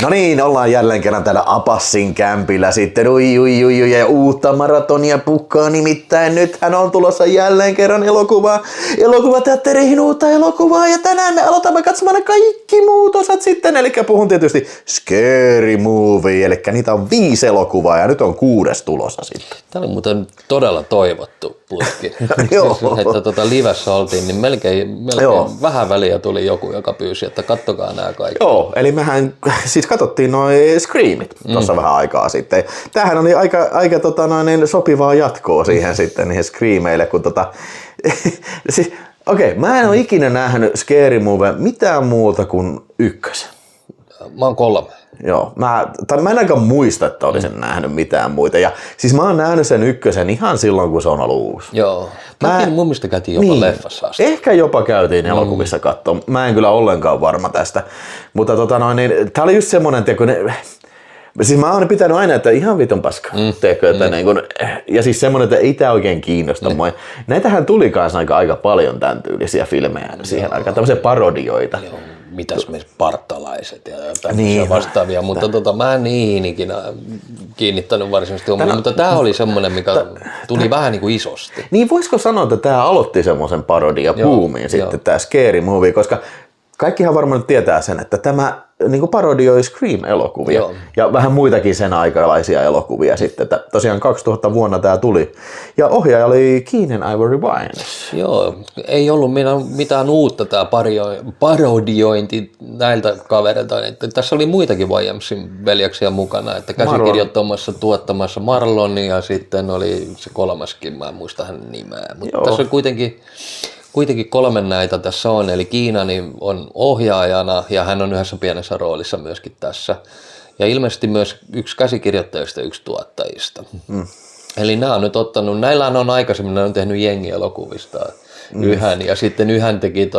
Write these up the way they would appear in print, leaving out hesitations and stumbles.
No niin, ollaan jälleen kerran täällä Apassin kämpillä sitten. Ja uutta maratonia pukkaa nimittäin. Nythän on tulossa jälleen kerran elokuvateatteriin uutta elokuvaa. Ja tänään me aloitamme katsomaan kaikki muut osat sitten. Eli puhun tietysti Scary Movie. Eli niitä on 5 elokuvaa ja nyt on 6 tulossa sitten. Tämä oli muuten todella toivottu putki. Joo. Että livessä oltiin, niin melkein vähän väliä tuli joku, joka pyysi, että kattokaa nämä kaikki. Joo, eli mehän siis katsottiin noi Screamit tuossa vähän aikaa sitten. Tämähän oli aika sopivaa jatkoa siihen sitten niihin Screameille, kun siis, mä en ole ikinä nähnyt Scary Movie mitään muuta kuin 1. Mä oon 3. Joo, mä en aika muista, että olisin nähnyt mitään muita. Ja siis mä oon nähnyt sen 1 ihan silloin, kun se on ollut uusi. Joo, mun mielestä käytiin jopa leffassa asti. Ehkä jopa käytiin elokuvissa katsoa. Mä en kyllä ollenkaan varma tästä. Mutta tää oli just semmonen, siis mä oon pitänyt aina, että ihan vitun paska. Ja siis semmonen, että ei tää oikein kiinnosta mua. Näitähän tuli kanssa aika paljon tämän tyylisiä filmejä siihen aikaan, tämmöisiä parodioita. Joo. Mitäs me partalaiset ja tämmöisiä vastaavia, mutta mä en niihin ikinä kiinnittänyt varsinaisesti huomioon, mutta tää oli semmoinen, mikä tuli vähän niin kuin isosti. Niin voisiko sanoa, että tää aloitti semmoisen parodia-boomin sitten tää Scary Movie, koska kaikkihan varmaan nyt tietää sen, että tämä niin parodioi Scream-elokuvia ja vähän muitakin sen aikalaisia elokuvia sitten. Että tosiaan 2000 vuonna tämä tuli ja ohjaaja oli Keenan Ivory Wayans. Joo, ei ollut mitään uutta tämä parodiointi näiltä kavereilta. Tässä oli muitakin Wayansin veljeksiä mukana, että käsikirjoittamassa, tuottamassa Marlon ja sitten oli se 3. mä en muista hänen nimeä. Mutta tässä on kuitenkin 3 näitä tässä on, eli Keenan on ohjaajana ja hän on yhdessä pienessä roolissa myöskin tässä. Ja ilmeisesti myös 1 käsikirjoittajista ja 1 tuottajista. Eli nämä on nyt ottanut, näillä on aikaisemmin ne on tehnyt jengielokuvista yhden ja sitten yhden teki,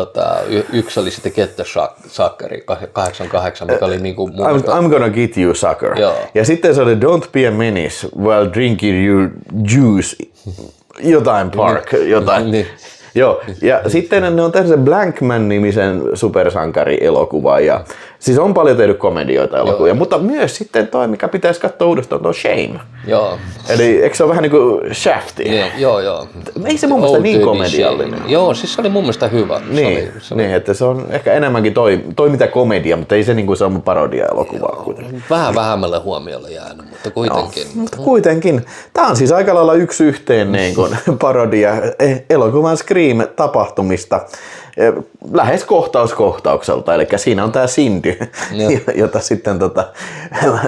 yksi oli sitten Get the Suckeri 88, mikä oli niinku I'm gonna get you sucker. Joo. Ja sitten se oli Don't be a menace while drinking your juice, jotain park, jotain. Niin. Joo, ja sitten ne on tehnyt sen Blankman-nimisen supersankarielokuvan ja siis on paljon tehnyt komedioita elokuvia, mutta myös sitten toi, mikä pitäisi katsoa uudestaan, on Shame. Joo. Eli eikö se ole vähän niin kuin Shafty? Joo. Ei se mun mielestä niin komediallinen. Joo, siis se oli mun mielestä hyvä. Niin, että se on ehkä enemmänkin toi mitä komedia, mutta ei se niin kuin se on parodia-elokuvaa kuitenkin. Vähän vähemmälle huomiolle jäänyt, mutta kuitenkin. Mutta kuitenkin. Tämä on siis aika lailla 1 yhteen niin kuin parodia elokuvan Scream-tapahtumista. Lähes kohtaukselta, eli siinä on tää Cindy, jota sitten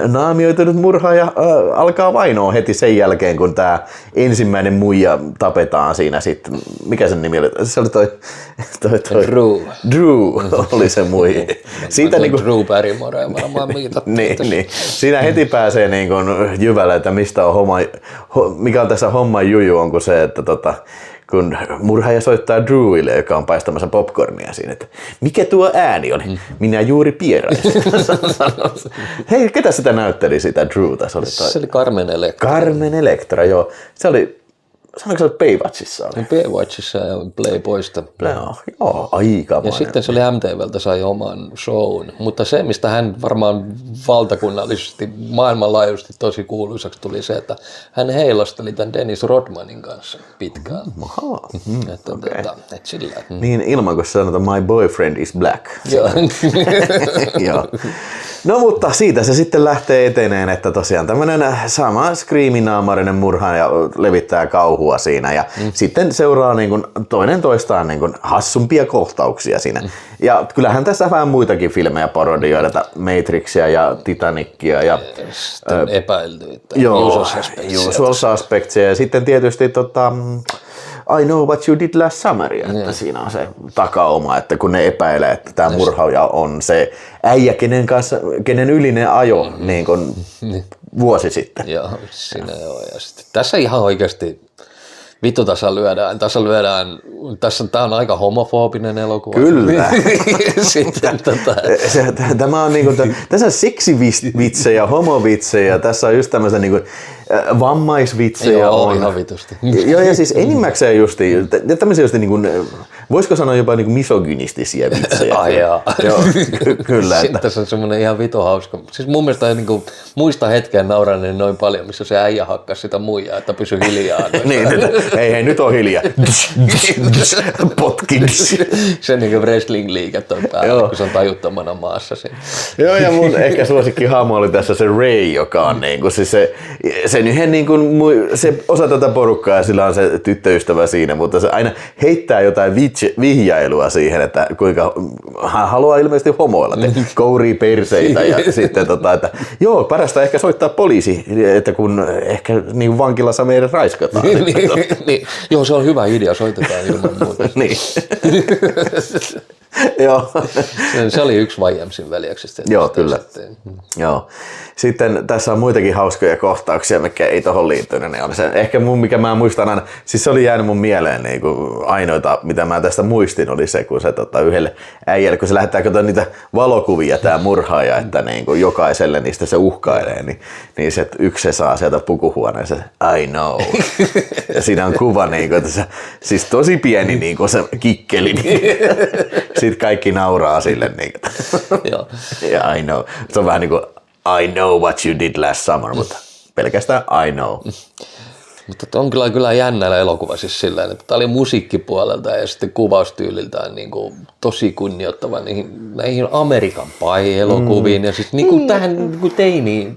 naamioitunut murhaaja alkaa vainoa heti sen jälkeen, kun tää ensimmäinen muija tapetaan siinä sitten. Mikä sen nimi oli? Se oli toi Drew oli se muija. Siitä niinku Drew Barrymore varmaan niin. Siinä heti pääsee niin kuin jyvälle, että mistä on mikä on tässä homman juju, onko se, että kun murhaaja soittaa Drewille, joka on paistamassa popcornia siinä, että mikä tuo ääni on? Minä juuri pieraisin. Hei, ketä sitä näytteli sitä Drewta? Se oli Carmen Electra. Carmen Electra, joo. Se oli, sanoiko se oli Baywatchissa? Baywatchissa ja Playboysta. Joo, aika. Ja sitten se oli MTVltä, sai oman shown. Mutta se, mistä hän varmaan valtakunnallisesti, maailmanlaajuisesti tosi kuuluisaksi tuli se, että hän heilasteli tämän Dennis Rodmanin kanssa pitkään. Niin ilman, kun sanotaan my boyfriend is black. Joo. No mutta siitä se sitten lähtee eteneen, että tosiaan tämmönen sama Screaminaamarinen murhaaja levittää kauhua siinä ja sitten seuraa niin kuin toinen toistaan niin kuin hassumpia kohtauksia siinä. Ja kyllähän tässä vähän muitakin filmejä parodioida, Matrixia ja Titanicia ja sitten epäiltyitä. Usual Suspectsia ja sitten tietysti I Know What You Did Last Summer, että siinä on se takaoma, että kun ne epäilee, että tämä murhaaja on se äijä, kenen yli ne ajo niin kuin vuosi sitten. Joo, siinä joo. Ja sitten tässä ihan oikeasti vittu tässä lyödään, tää on aika homofobinen elokuva. Kyllä. Sitten Tämä on niinku, tässä on seksivitsejä, homovitsejä, tässä on just tämmöistä niinku, vammaisvitsejä Joo, on. ihan vitusti. Joo, ja siis enimmäkseen justi, tämmöisiä justi niin kuin, voisiko sanoa jopa niin kuin misogynistisiä vitsejä. Joo. Joo, kyllä. Sitten tässä on semmoinen ihan vito hauska. Siis mun mielestä niin kuin, muista hetken nauraneen noin paljon, missä se äijä hakkasi sitä muijaa, että pysy hiljaa. Niin, hei, nyt on hiljaa. Potkin. Se niin kuin wrestling-liiket on päällä, kun se on tajuttomana maassa siinä. Joo, ja mun ehkä suosikkihahmo oli tässä se Ray, joka on niin kuin, siis sen yhden niin kuin, se osa tätä porukkaa ja sillä on se tyttöystävä siinä, mutta se aina heittää jotain vihjailua siihen, että kuinka hän haluaa ilmeisesti homoilla, kourii perseitä ja sitten että joo, parasta ehkä soittaa poliisi, että kun ehkä niin vankilassa meidän raiskataan. niin. Joo, se on hyvä idea, soitetaan ilman muuta. Niin. Joo. Se oli yksi YMC:n veljeksistä. Joo, kyllä. Joo. Sitten tässä on muitakin hauskoja kohtauksia, mikä ei tohon liittynyt. Ne on se, ehkä mikä mä muistan aina, siis se oli jäänyt mun mieleen niin kuin ainoita, mitä mä tästä muistin, oli se, kun se yhdelle äijälle, kun se lähettää katsoa niitä valokuvia, tää murhaaja, että niin kuin jokaiselle niistä se uhkailee, niin se yksi se saa sieltä pukuhuoneessa, I know. Ja siinä on kuva, niin kuin, että se, siis tosi pieni niin kuin se kikkeli. Sitten kaikki nauraa sille. Niin Joo. ja I know. Se on vähän niin kuin I know what you did last summer, mutta pelkästään I know. Mutta on kyllä jännä elokuva siis sillä, että tämä oli musiikkipuolelta ja sitten kuvaustyyliltään niin kuin tosi kunnioittava näihin American Pie-elokuviin ja siis niin kuin tähän niin kuin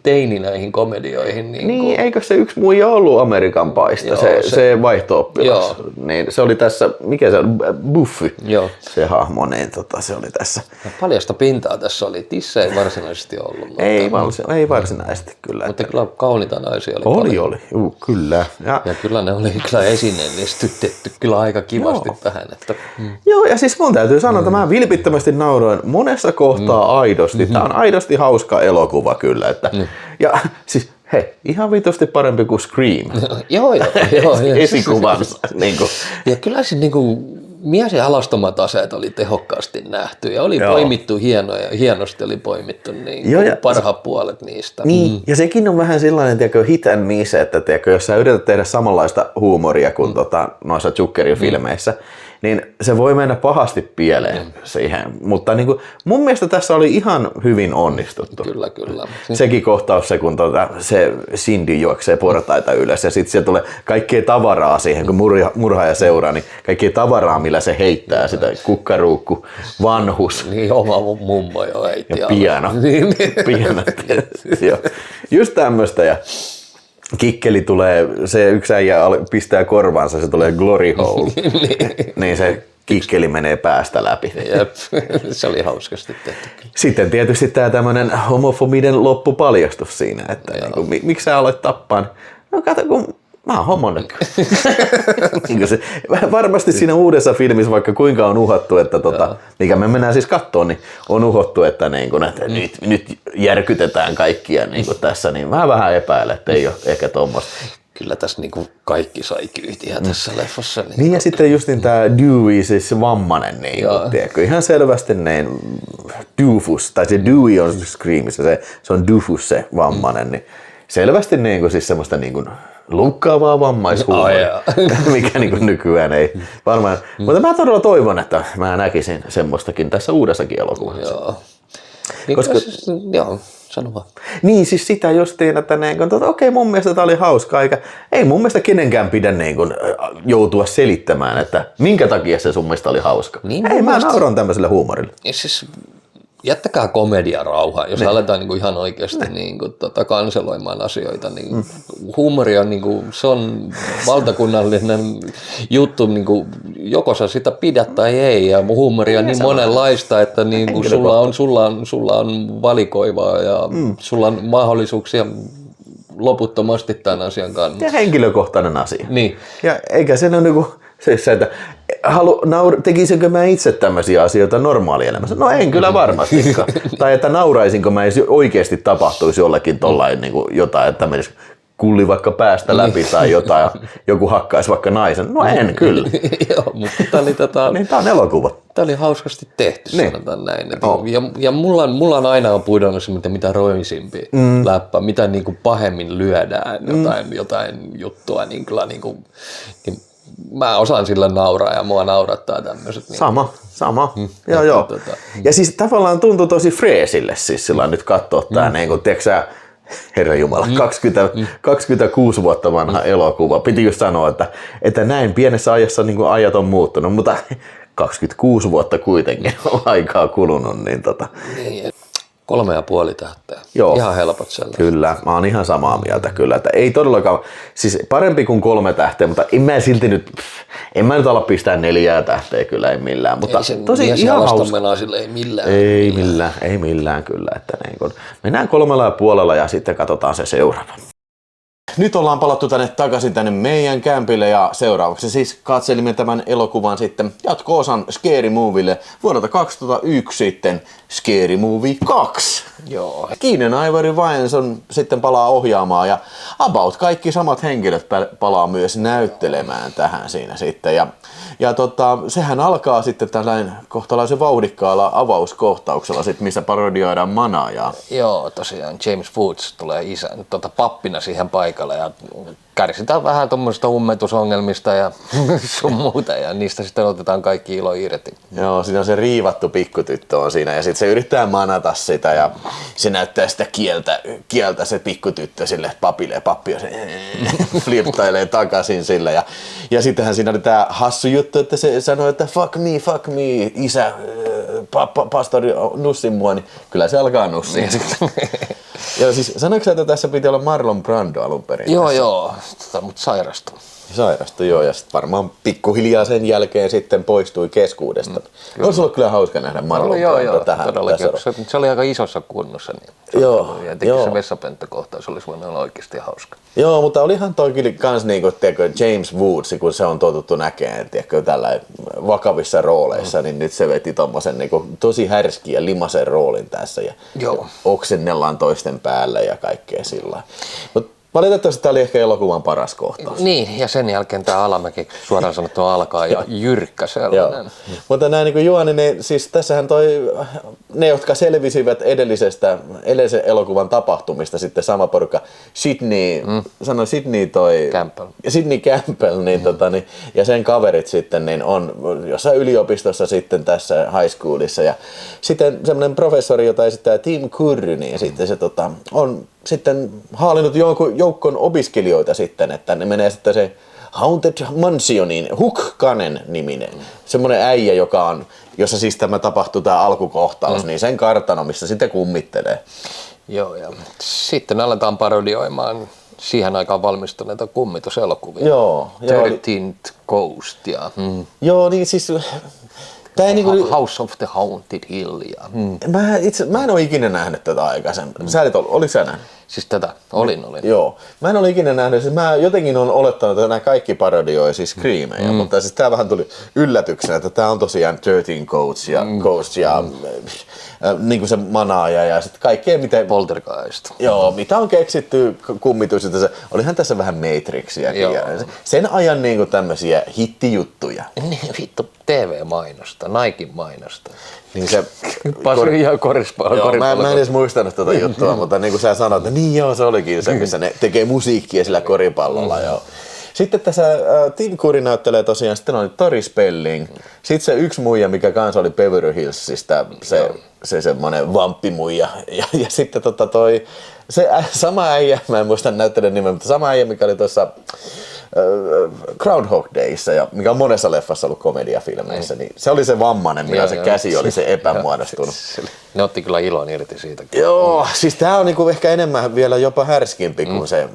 teini näihin komedioihin. Niin, eikö se yksi muija ollut American Pieista, se vaihto-oppilas? Niin, se oli tässä, mikä se on, Buffy, se hahmo, niin se oli tässä. Ja paljasta pintaa tässä oli, tissa ei varsinaisesti ollut. Mutta ei varsinaisesti kyllä. Mutta kyllä kauniita naisia oli. Oli, kyllä. Ja kyllä ne oli kyllä esineellistetty kyllä aika kivasti tähän. Että, Joo, ja siis mun täytyy sanoa, että mä vilpittömästi nauroin monessa kohtaa aidosti. Tää on aidosti hauska elokuva kyllä. Että, ja siis hei, ihan vitusti parempi kuin Scream. Joo. Esikuvansa. Niin kuin. Ja kyllä siis niin kuin, mies ja alastomat aseet oli tehokkaasti nähty ja oli poimittu hienosti oli poimittu parhaat puolet niistä. Niin, ja sekin on vähän sellainen hit and miss, että jos sä yrität tehdä samanlaista huumoria kuin noissa Zuckerin-filmeissä, niin se voi mennä pahasti pieleen siihen. Mutta niin kuin, mun mielestä tässä oli ihan hyvin onnistuttu. Kyllä. Sekin kohtaus se, kun se Cindy juoksee portaita ylös ja sitten siellä tulee kaikkea tavaraa siihen, kun murhaaja seuraa, niin kaikkea tavaraa, millä se heittää sitä kukkaruukku, vanhus. Niin, oma mummo jo heitti. Ja piano. Piano. Just tämmöistä. Ja kikkeli tulee, se yksi äijä pistää korvaansa, se tulee glory hole, niin se kikkeli menee päästä läpi. Jep, se oli hauskasti tehty. Sitten tietysti tämä tämmöinen homofobinen loppupaljastus siinä, että niin miksi sä aloit tappaa? No kato, kun mä oon homonen. Varmasti siinä uudessa filmissä, vaikka kuinka on uhattu, että mikä me mennään siis kattoon, niin on uhottu, että, niin kun, että nyt järkytetään kaikkia niin tässä, niin vähän epäilen, että ei ole ehkä tuommoista. Kyllä tässä niin kuin kaikki sai kyytiä tässä leffassa. Niin ja sitten justin tämä Dewey, siis vammanen, niin tiedätkö, ihan selvästi Doofus, tai se Dewey on Screamissa, se on Doofus se vammanen, niin selvästi niin kuin, siis semmoista niin kuin loukkaavaa vammaishuumoria, mikä niin kuin nykyään ei varmaan. Mutta mä todella toivon, että mä näkisin semmoistakin tässä uudessakin elokuvassa. Joo. Niin koska sano vaan. Niin, siis sitä justiin, että okei, mun mielestä tämä oli hauskaa, eikä ei mun mielestä kenenkään pidä joutua selittämään, että minkä takia se sun mielestä oli hauska. Niin, ei, mä nauran tämmöiselle huumorille. Siis jättäkää komedia rauhaa, jos aletaan ihan oikeasti kanseloimaan asioita. Niin huumori on, se on valtakunnallinen juttu, joko sä sitä pidät tai ei. Ja huumori on niin monenlaista, että sulla on valikoivaa ja sulla on mahdollisuuksia loputtomasti tämän asian kannalta. Ja henkilökohtainen asia. Niin. Ja eikä sen ole siis se, että tekisinkö mä itse tämmöisiä asioita normaalielämässä? No en kyllä varmastikaan. Tai että nauraisinko mä oikeasti tapahtuisi jollekin tollain jotain, että menisi kulli vaikka päästä läpi tai jotain ja joku hakkaisi vaikka naisen. No en kyllä. Joo, mutta Niin tää on elokuva. Tämä oli hauskasti tehty, Niin. sanotaan näin. Ja mulla on aina pudonnut se mitä roisimpi läppä, mitä niinku pahemmin lyödään jotain juttua. Niin mä osaan sillä nauraa ja mua naurattaa tämmöiset. Sama. Joo. Ja siis tavallaan tuntui tosi freesille siis sillä nyt katsoa tää niinku, tiedätkö sä, herranjumala, 26 vuotta vanha elokuva. Piti just sanoa, että näin pienessä ajassa niin kuin ajat on muuttunut, mutta 26 vuotta kuitenkin on aikaa kulunut. Niin 3,5 tähteä. Joo. Ihan helpot sellaiset. Kyllä, mä oon ihan samaa mieltä kyllä, että ei todellakaan, siis parempi kuin 3 tähteä, mutta en mä nyt ala pistää 4 tähteä kyllä, ei millään, mutta ei se, tosi ihan hauska. Sille, ei millään. Ei millään kyllä, että niin kun, mennään 3,5 ja sitten katsotaan se seuraava. Nyt ollaan palattu takaisin tänne meidän kämpille ja seuraavaksi siis katselimme tämän elokuvan sitten jatko-osan Scary Movielle vuodelta 2001 sitten Scary Movie 2. Joo. Keenan Ivory Wayans on sitten palaa ohjaamaan ja about kaikki samat henkilöt palaa myös näyttelemään tähän siinä sitten. Ja sehän alkaa sitten tällainen kohtalaisen vauhdikkaalla avauskohtauksella, sit, missä parodioidaan manaajaa. Joo, tosiaan James Woods tulee pappina siihen paikalle ja kärsitään vähän tuommoisista ummetusongelmista ja sun muuta ja niistä sitten otetaan kaikki ilo irti. Joo, siinä on se riivattu pikkutyttö on siinä ja sitten se yrittää manata sitä ja se näyttää sitä kieltä se pikkutyttö sille papille ja pappi se flirttailee takaisin sille ja sittenhän siinä oli tää hassu juttu, että se sanoi, että fuck me, isä, pastori nussin mua, niin kyllä se alkaa nussia sitten. Joo, siis sanoiko sä, että tässä piti olla Marlon Brando alun perin? Joo, mutta Sairastui, joo, ja sitten varmaan pikkuhiljaa sen jälkeen sitten poistui keskuudesta. Olisi ollut kyllä hauska nähdä Marlon Brando tähän. Todellakin. Se oli aika isossa kunnossa, niin ja se vessapönttökohtaus olisi voinut olla oikeasti hauska. Joo, mutta olihan toikin kans niinku, tiedätkö, James Woods, kun se on totuttu näkemään, tiedätkö, tällä vakavissa rooleissa, niin nyt se veti tommosen niinku, tosi härski ja limasen roolin tässä ja oksennellaan toisten päälle ja kaikkea sillä. Valitettavasti tämä oli ehkä elokuvan paras kohtaus. Niin, ja sen jälkeen tämä alamäki suoraan sanottuna alkaa ja jyrkkä sellainen. Mutta näin niin kuin Juhani, niin siis tässähän ne, jotka selvisivät edellisen elokuvan tapahtumista, sitten sama porukka, Sidney Campbell, niin, ja sen kaverit sitten niin on jossain yliopistossa sitten tässä high schoolissa. Ja sitten semmoinen professori, jota esittää Tim Curry, niin sitten se on sitten haalinnut joukon opiskelijoita sitten, että ne menee sitten se Haunted Mansioniin, Hook Kanen niminen, semmoinen äijä, jossa siis tämä tapahtuu tämä alkukohtaus, niin sen kartano, missä sitten kummittelee. Joo, ja sitten aletaan parodioimaan siihen aikaan valmistuneita kummituselokuvia. Joo. 13th Ghost ja... Joo, niin siis... House of the Haunted Hill. Ja, Mä en ole ikinä nähnyt tätä aikaisemmin. Sä et ollut, oliko sä nähnyt? Siis tätä, olin. Joo. Mä en ole ikinä nähnyt, siis mä jotenkin olen olettanut, että nämä kaikki parodioi siis Screameja, mutta siis tää vähän tuli yllätyksenä, että tää on tosiaan 13 Ghost ja niin kuin se manaaja ja sitten kaikkea mitä... Poltergeist. Joo, mitä on keksitty kummitus, että olihan tässä vähän Matrixiakin ja sen ajan niin kuin tämmöisiä hittijuttuja. Vittu, TV-mainosta, Nikein mainosta. Niin se... Koripallo. Mä en edes muistanut tuota juttua, mutta niin kuin sä sanoit, että niin joo, se olikin se, missä ne tekee musiikkia sillä koripallolla. Joo. Sitten tässä Tim Curry näyttelee tosiaan, sitten oli Tori Spelling, sitten se yksi muija, mikä kanssa oli Beverly Hillsistä, se semmoinen vamppimuija, ja sitten se sama äijä, mä en muista näyttelijän nimen, mutta sama äijä, mikä oli tuossa Groundhog Dayssa, ja mikä on monessa leffassa ollut komediafilmeissä, niin se oli se vammainen, millä se käsi oli se epämuodostunut. Ne otti kyllä ilon irti siitäkin. Joo, siis tää on niinku ehkä enemmän vielä jopa härskimpi kuin se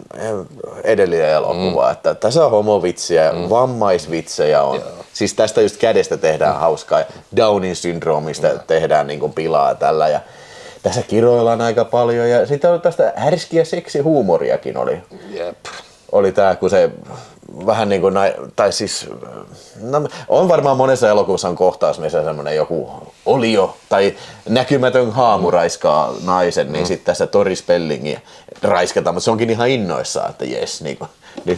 edellinen elokuva, että tässä on homovitsiä, vammaisvitsejä on. Siis tästä just kädestä tehdään hauskaa ja Downin syndroomista tehdään niinku pilaa tällä ja tässä kiroillaan aika paljon ja sitten on tästä härskiä seksihuumoriakin oli. Jep. Oli tää, kun se vähän niin kuin, tai siis, no, on varmaan monessa elokuvassa on kohtaus, missä semmoinen joku olio tai näkymätön haamu raiskaa naisen, niin sitten tässä Tori Spellingiä raiskataan, mutta se onkin ihan innoissaan, että jes, niin kuin,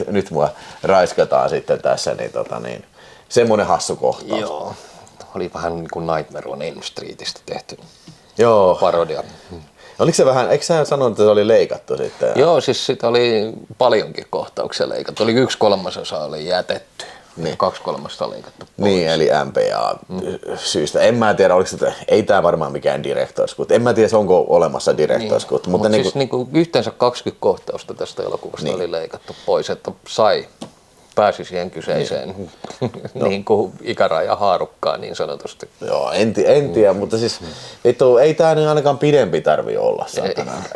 nyt mua raiskataan sitten tässä, niin, semmoinen hassu kohtaus. Joo, oli vähän niin kuin Nightmare on Elm Streetistä tehty Joo. parodia. Oliko se vähän, eikö sä sanonut, että se oli leikattu sitten? Joo, siis sitä oli paljonkin kohtauksia leikattu. Oli 1/3 oli jätetty. Niin. 2/3 leikattu pois. Niin, eli MPA syystä. En mä tiedä, oliko se, ei tää varmaan mikään director's cut. En mä tiedä, onko olemassa director's cut. Mutta siis niinku yhteensä 20 kohtausta tästä elokuvasta oli leikattu pois, että pääsi siihen kyseiseen niin kuin ikäraja haarukkaan niin sanotusti. Joo, en tiedä, mutta siis ei tää nyt ainakaan pidempi tarvi olla.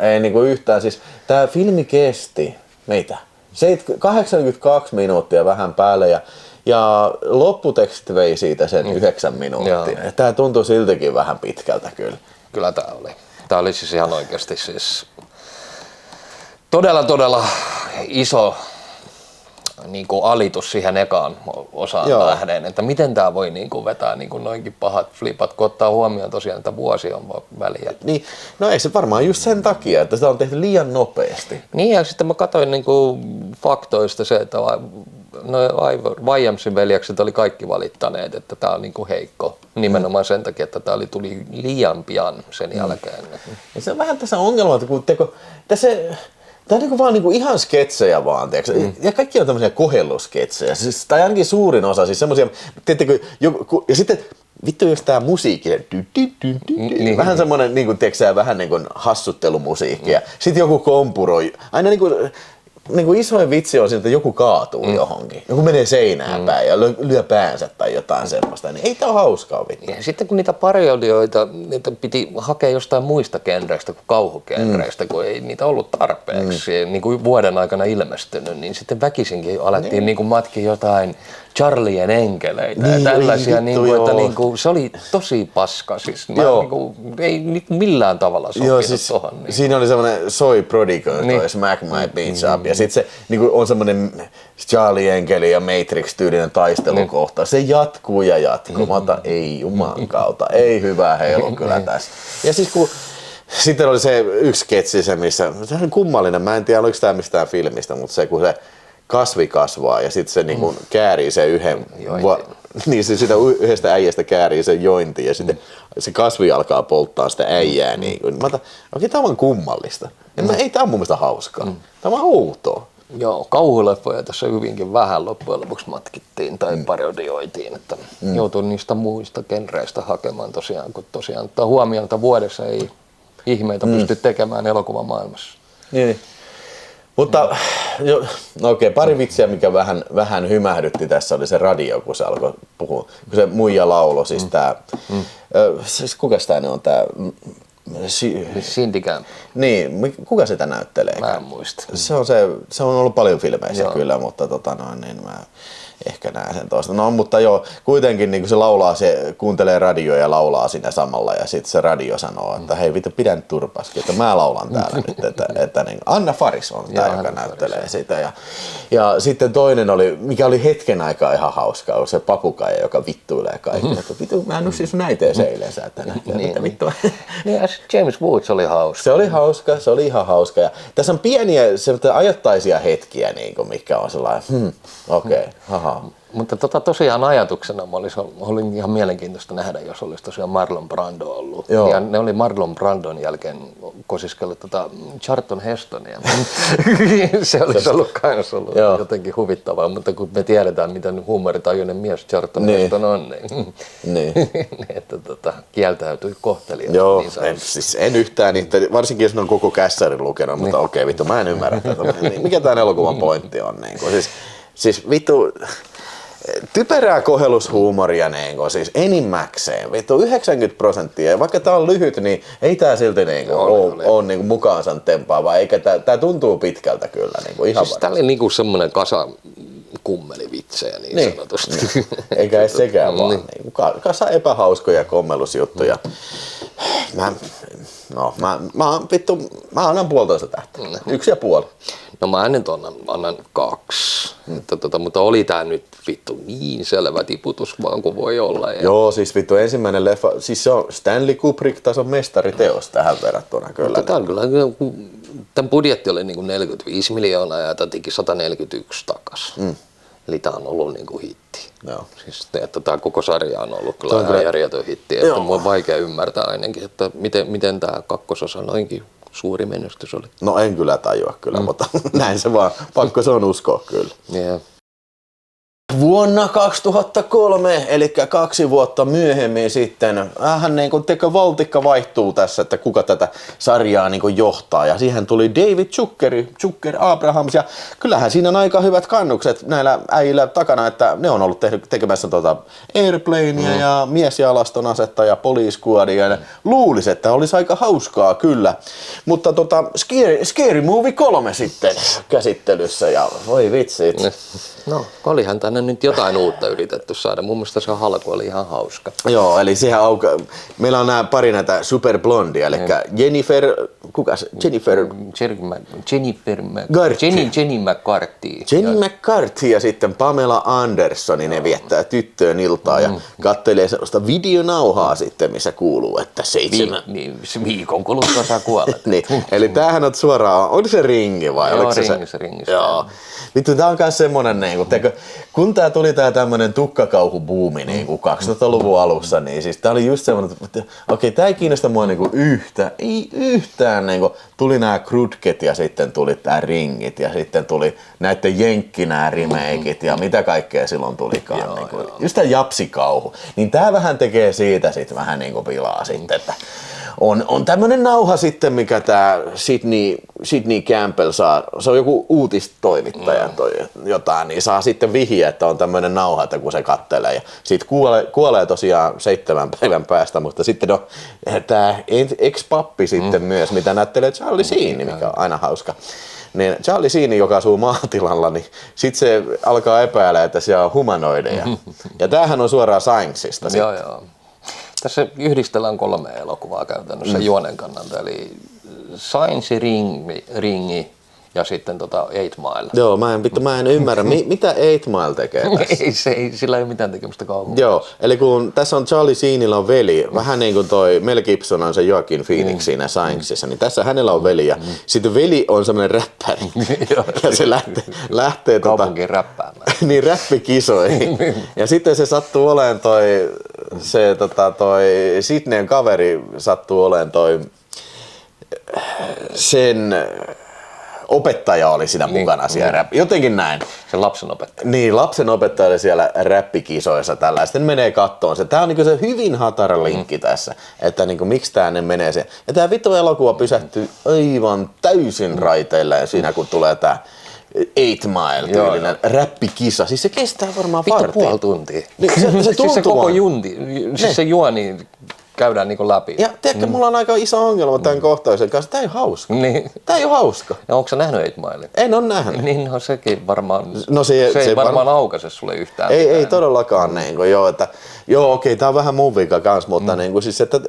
Ei niinku yhtään. Siis tää filmi kesti meitä 82 minuuttia vähän päälle ja lopputekstit vei siitä sen 9 minuuttia. Tää tuntui siltikin vähän pitkältä kyllä. Kyllä tää oli. Tää oli siis ihan oikeasti siis todella iso niin kuin alitus siihen ekaan osaan nähden, että miten tämä voi niin kuin vetää niin kuin noinkin pahat flipat, kun ottaa huomioon tosiaan, että vuosi on väliä. Niin, no ei se varmaan just sen takia, että sitä on tehty liian nopeasti. Niin ja sitten mä katsoin niin kuin faktoista se, että Williamsin veljekset oli kaikki valittaneet, että tämä on niin kuin heikko. Nimenomaan sen takia, että tämä tuli liian pian sen jälkeen. Ja se on vähän tässä ongelma, että kun tässä tää on niinku vaan niinku ihan sketsejä vaan, tiiäksä? Ja kaikki on tämmöisiä kohellusketsejä, siis, tai ainakin suurin osa, siis semmosia, ja sitten vittu jos tää musiikki, vähän semmonen niinku, tiiäksä, vähän niinku hassuttelumusiikki, ja sit joku kompuroi, aina niinku isoin vitsi on siinä, että joku kaatuu johonkin, joku menee seinään päin ja lyö päänsä tai jotain semmoista, niin ei tää ole hauskaa vittu. Ja sitten kun niitä parodioita, niitä piti hakea jostain muista genreistä kuin kauhugenreistä, kun ei niitä ollut tarpeeksi niin kuin vuoden aikana ilmestynyt, niin sitten väkisinkin alettiin niin kuin matkia jotain Charlien enkeleitä ja tällaisia, se oli tosi paska, siis ei millään tavalla sopinut tohon. Niin. Siinä oli semmoinen Soy Prodigal, toi Smack My Bitch Up, ja sitten se on semmoinen Charlie Enkeli ja Matrix-tyylinen taistelukohta. Se jatkuu ja jatkuu, mutta ei juman kautta, ei hyvä heilu kyllä tässä. Ja siis kun sitten oli se yksi sketsi, se missä, se on kummallinen, mä en tiedä oliko tämä mistään filmistä, mutta se kun se kasvi kasvaa ja sitten se niinku käärii sen niin se sitä yhdestä äijästä käärii sen jointiin ja sitten se kasvi alkaa polttaa sitä äijää. Niin mä okei, tää on vaan kummallista. Ei tää on mun mielestä hauskaa. Tää on vaan outoa. Joo, kauhuleffoja tässä hyvinkin vähän loppujen lopuksi matkittiin tai parodioitiin, että joutuu niistä muista genreistä hakemaan tosiaan, kun tosiaan ottaa huomioon, että vuodessa ei ihmeitä pysty tekemään elokuvamaailmassa. Niin. Mutta okei, pari vitsiä, mikä vähän hymähdytti tässä, oli se radio, kun se alkoi puhua, kun se muija lauloi, siis siis kukas tää on tää? Cindy Camp. Niin, kuka sitä näyttelee? Mä en muista. Se on ollut paljon filmeissä kyllä, mutta niin mä ehkä näen sen toista. No, mutta joo, kuitenkin niin se laulaa, se kuuntelee radioa ja laulaa siinä samalla ja sitten se radio sanoo, että hei vittu pidä nyt turpaskin, että mä laulan täällä nyt, että niin, Anna Faris on tää, joka näyttelee sitä. Ja sitten toinen oli, mikä oli hetken aikaa ihan hauskaa, oli se papukaija, joka vittuilee kaikille, että vittu mä en ole siis näiteen seilensä, että mitä vittua. Niin, James Woods oli hauska. Se oli ihan hauska. Ja tässä on pieniä ajattaisia hetkiä, niin kuin, mikä on sellainen, okei, haha. Mutta tosiaan ajatuksena oli ihan mielenkiintoista nähdä, jos olisi tosiaan Marlon Brando ollut. Joo. Ja ne oli Marlon Brandon jälkeen kosiskellut Charlton Hestonia. Se olisi ollut jotenkin huvittavaa, mutta kun me tiedetään, miten huumoritajuinen mies Charlton Heston on, niin. Että kieltäytyi kohteliaan. Joo, en yhtään niitä, varsinkin jos ne on koko kässärin lukenut, mutta okei, vittu, mä en ymmärrä tätä. Mikä tämän elokuvan pointti on? Siis vittu, typerää kohellushuumoria siis enimmäkseen, vittu 90%, ja vaikka tää on lyhyt, niin ei tää silti ole niinku mukaansa tempaava, eikä tää tuntuu pitkältä kyllä niinku ihan siis tää oli niinku semmonen kasa kummelivitsejä niin sanotusti. Niin. Eikä edes sekään vaan. Kasa epähauskoja kommellusjuttuja. No, mä annan 1,5 tähteä. 1,5. No mä nyt annan 2. Mutta oli tää nyt vittu niin selvä tiputus vaan kuin voi olla. Joo, siis vittu ensimmäinen leffa, siis se on Stanley Kubrick-tason mestariteos tähän verrattuna kyllä. Tämä on kyllä, tämän budjetti oli niin kuin 45 miljoonaa ja tämä teki 141 takas. Eli tämä on ollut niin kuin hitti. Joo. Siis, että tämä koko sarja on ollut kyllä ihan järjetön hitti. Että mun on vaikea ymmärtää ainakin, että miten tämä kakkososa noinkin suuri menestys oli. No en kyllä tajua kyllä, mutta näin se vaan, pakko se on uskoa kyllä. Yeah. Vuonna 2003, eli 2 vuotta myöhemmin sitten, vähän niin kuin valtikka vaihtuu tässä, että kuka tätä sarjaa niin kuin johtaa. Ja siihen tuli David Zucker Abrahams, ja kyllähän siinä on aika hyvät kannukset näillä äijillä takana, että ne on ollut tekemässä Airplanea ja Miesjalaston asetta ja Police Squadia, ja luulisi, että olisi aika hauskaa kyllä. Mutta Scary Movie 3 sitten käsittelyssä, ja voi vitsit. No, olihan tänne nyt jotain uutta yritetty saada. Mun mielestä se halku oli ihan hauska. Joo, eli siihen meillä on pari näitä superblondia, eli Jennifer McCarthy. Jenny McCarthy ja sitten Pamela Anderson, niin ne viettää tyttöön iltaa ja kattelee sellaista videonauhaa sitten, missä kuuluu, että 7... Viikon kuluttua saa kuolla. Niin, eli tämähän on suoraan, on se ringi vai? Joo, ringissä. Joo. Vittu, tää on myös semmonen, kun tää tuli tää tämmönen tukkakauhubuumi 2000-luvun alussa, niin siis tää oli just semmonen, että okei, tää ei kiinnosta mua ei yhtään, tuli nää Krudket ja sitten tuli tää Ringit ja sitten tuli näitten Jenkki nää remakeit ja mitä kaikkea silloin tulikaan. Just tää japsikauhu. Niin tää vähän tekee siitä sit vähän pilaa sitten, että on tämmönen nauha sitten, mikä tää Sydney Campbell saa, se on joku uutistoimittaja jotain, niin saa sitten vihjeä, että on tämmönen nauha, että kun se kattelee. Ja sit kuolee tosiaan 7 päivän päästä, mutta sitten on tää ex-pappi sitten myös, mitä näyttelee Charlie Sheen, mikä on aina hauska. Niin Charlie Sheen, joka asuu maatilalla, niin sit se alkaa epäillä, että siellä on humanoideja. Ja tämähän on suoraan Sciencesta. Joo. Tässä yhdistellään 3 elokuvaa käytännössä juonen kannalta, eli Science Ringi ja sitten 8 Mile. Joo, mä en ymmärrä, mitä 8 Mile tekee tässä? Sillä ei ole mitään tekemistä kauhuun. Joo, eli kun tässä on Charlie Sheenillä on veli, vähän niin kuin toi Mel Gibson on se Joaquin Phoenix siinä Sciencessa, niin tässä hänellä on veli ja sitten veli on semmoinen räppäri ja se lähtee kaupunkiin räppäämään. Niin, räppikisoihin. Ja sitten se sattuu olemaan toi Sydneyn kaveri sattuu olemaan sen opettaja oli siinä mukana siellä jotenkin näin. Se lapsenopettaja. Niin, lapsenopettaja oli siellä räppikisoissa tällä. Sitten menee kattoon se. Tää on se hyvin hatara linkki tässä, että miksi tää menee se. Ja tää vittu elokuva pysähtyy aivan täysin raiteilleen siinä, kun tulee tää 8 Mile tyylinen räppikisa. Siis se kestää varmaan vartin. 5,5 tuntia. Niin, se siis se koko junti, siis se juoni käydään läpi. Ja tiedätkö, mulla on aika iso ongelma tämän kohtauksen kanssa. Tää ei ole hauska. Niin. Tää ei ole hauska. Ja onko sä nähnyt 8 Mile? En ole nähnyt. Niin on sekin varmaan. No se ei varmaan aukaise sulle yhtään. Ei todellakaan okei, tää on vähän mun vika kans, mutta siis että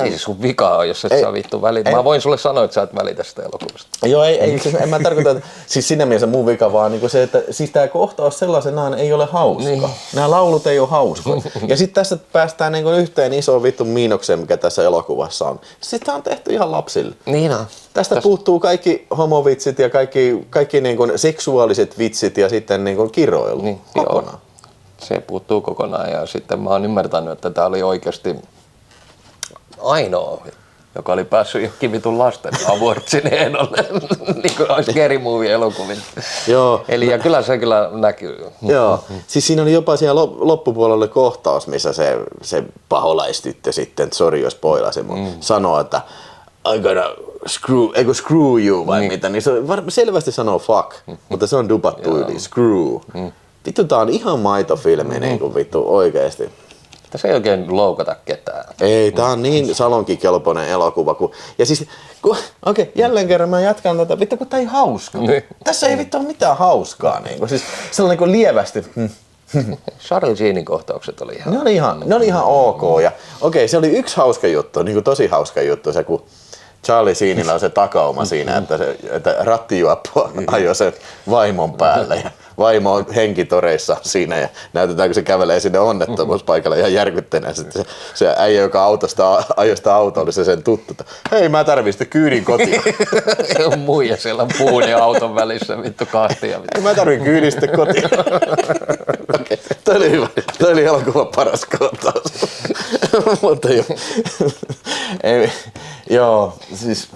ei se sun vika on, jos et sä vittu välitä. Mä voin sulle sanoa, että sä et välitä sitä elokuvasta. Joo, siis en mä tarkoita, että siis siinä mielessä mun vika, vaan se, että siis tää kohtaus sellaisenaan ei ole hauska. Niin. Nämä laulut ei ole hauskoja. Ja sitten tässä päästään yhteen isoon vittu miinokseen, mikä tässä elokuvassa on. Siis tää on tehty ihan lapsille. Niin on. Tästä puuttuu kaikki homovitsit ja kaikki seksuaaliset vitsit ja sitten kiroilu kokonaan. Se puuttuu kokonaan ja sitten mä oon ymmärtänyt, että tää oli oikeasti ainoa, joka oli päässyt johonkin vitun lasten abortsin ehdolle, niin kuin olisi Scary Movie-elokuvin. Joo. Eli ja kyllä se kyllä näkyy. Joo, siis siinä oli jopa siellä loppupuolella kohtaus, missä se paholaistyttö sitten, sori jos spoilasin, sanoo, että I gotta screw you vai mitä, niin se selvästi sanoo fuck, mutta se on dupattu yli, screw. Vittu, tää on ihan maitofilmi vittu oikeesti. Tässä ei oikein loukata ketään. Ei, tää on niin salonkikelpoinen elokuva. Ja siis, jälleen kerran mä jatkan tätä, vittu kun tää ei hauska. Tässä ei vittu ole mitään hauskaa. Siis se on lievästi, Charlie Sheenin kohtaukset oli ihan... Ne oli ihan ok. Ja, okei, se oli yksi hauska juttu, niin kuin tosi hauska juttu, se kun Charlie Sheenillä on se takauma siinä, että rattijuoppo ajoi sen vaimon päälle ja vaimo on henkitoreissa siinä ja näytetään, kun se kävelee sinne onnettomuuspaikalle ihan järkyttäneen. Sitten se äijä, joka ajoi sitä autoa, oli se sen tuttu, että hei, mä tarvitsen sitten kyydin kotiin. Muija siellä puun ja auton välissä vittu kahtia. Mä tarvitsen kyydin sitten kotiin. Okay. Toi oli hyvä. Toi oli elokuvan paras kohtaus. Mutta joo, siis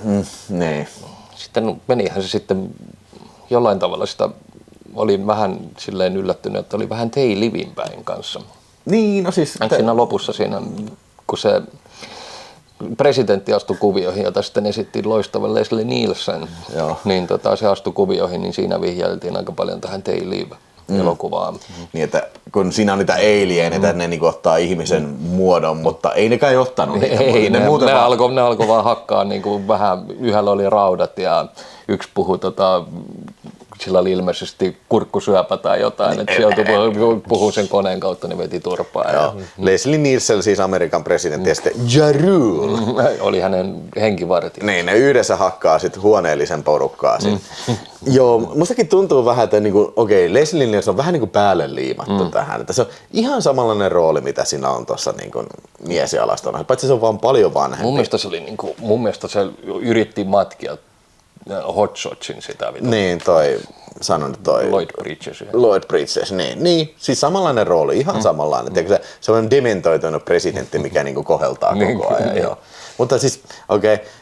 niin. Sitten menihän se sitten jollain tavalla sitä, olin vähän silleen yllättynyt, että oli vähän Tei Livin päin kanssa. Niin, no siis... Siinä lopussa siinä, kun se presidentti astui kuvioihin, jota sitten esitti loistava Leslie Nielsen, niin se astui kuvioihin, niin siinä vihjailtiin aika paljon tähän Tei Liv-elokuvaan. Niin, että kun siinä on niitä alieneitä, että ne niinku ottaa ihmisen muodon, mutta ei ne kai ottanut niitä. Ei, ne alkoi vaan hakkaa, niin kuin vähän, yhdellä oli raudat ja yksi puhui sillä oli ilmeisesti kurkkusyöpä tai jotain, että se joutui puhua sen koneen kautta, niin veti turpaa. Ja... Leslie Nielsen, siis Amerikan presidentti, ja sitten Ja Rule oli hänen henkivartija. Niin, ne yhdessä hakkaa sitten huoneellisen porukkaa. Joo, mustakin tuntuu vähän, että niinku, Leslie Nielsen on vähän niin kuin päälle liimattu tähän. Että se on ihan samanlainen rooli, mitä siinä on tuossa niinku mies ja alastona, paitsi se on vaan paljon vanhempi. Mun mielestä se yritti matkia Hot Shotsin sitä. Niin, Lloyd Bridges, niin. Siis samanlainen rooli, ihan samanlainen. Tiedätkö, se on dementoitunut presidentti, mikä niinku koheltaa koko ajan. Joo. Mutta siis,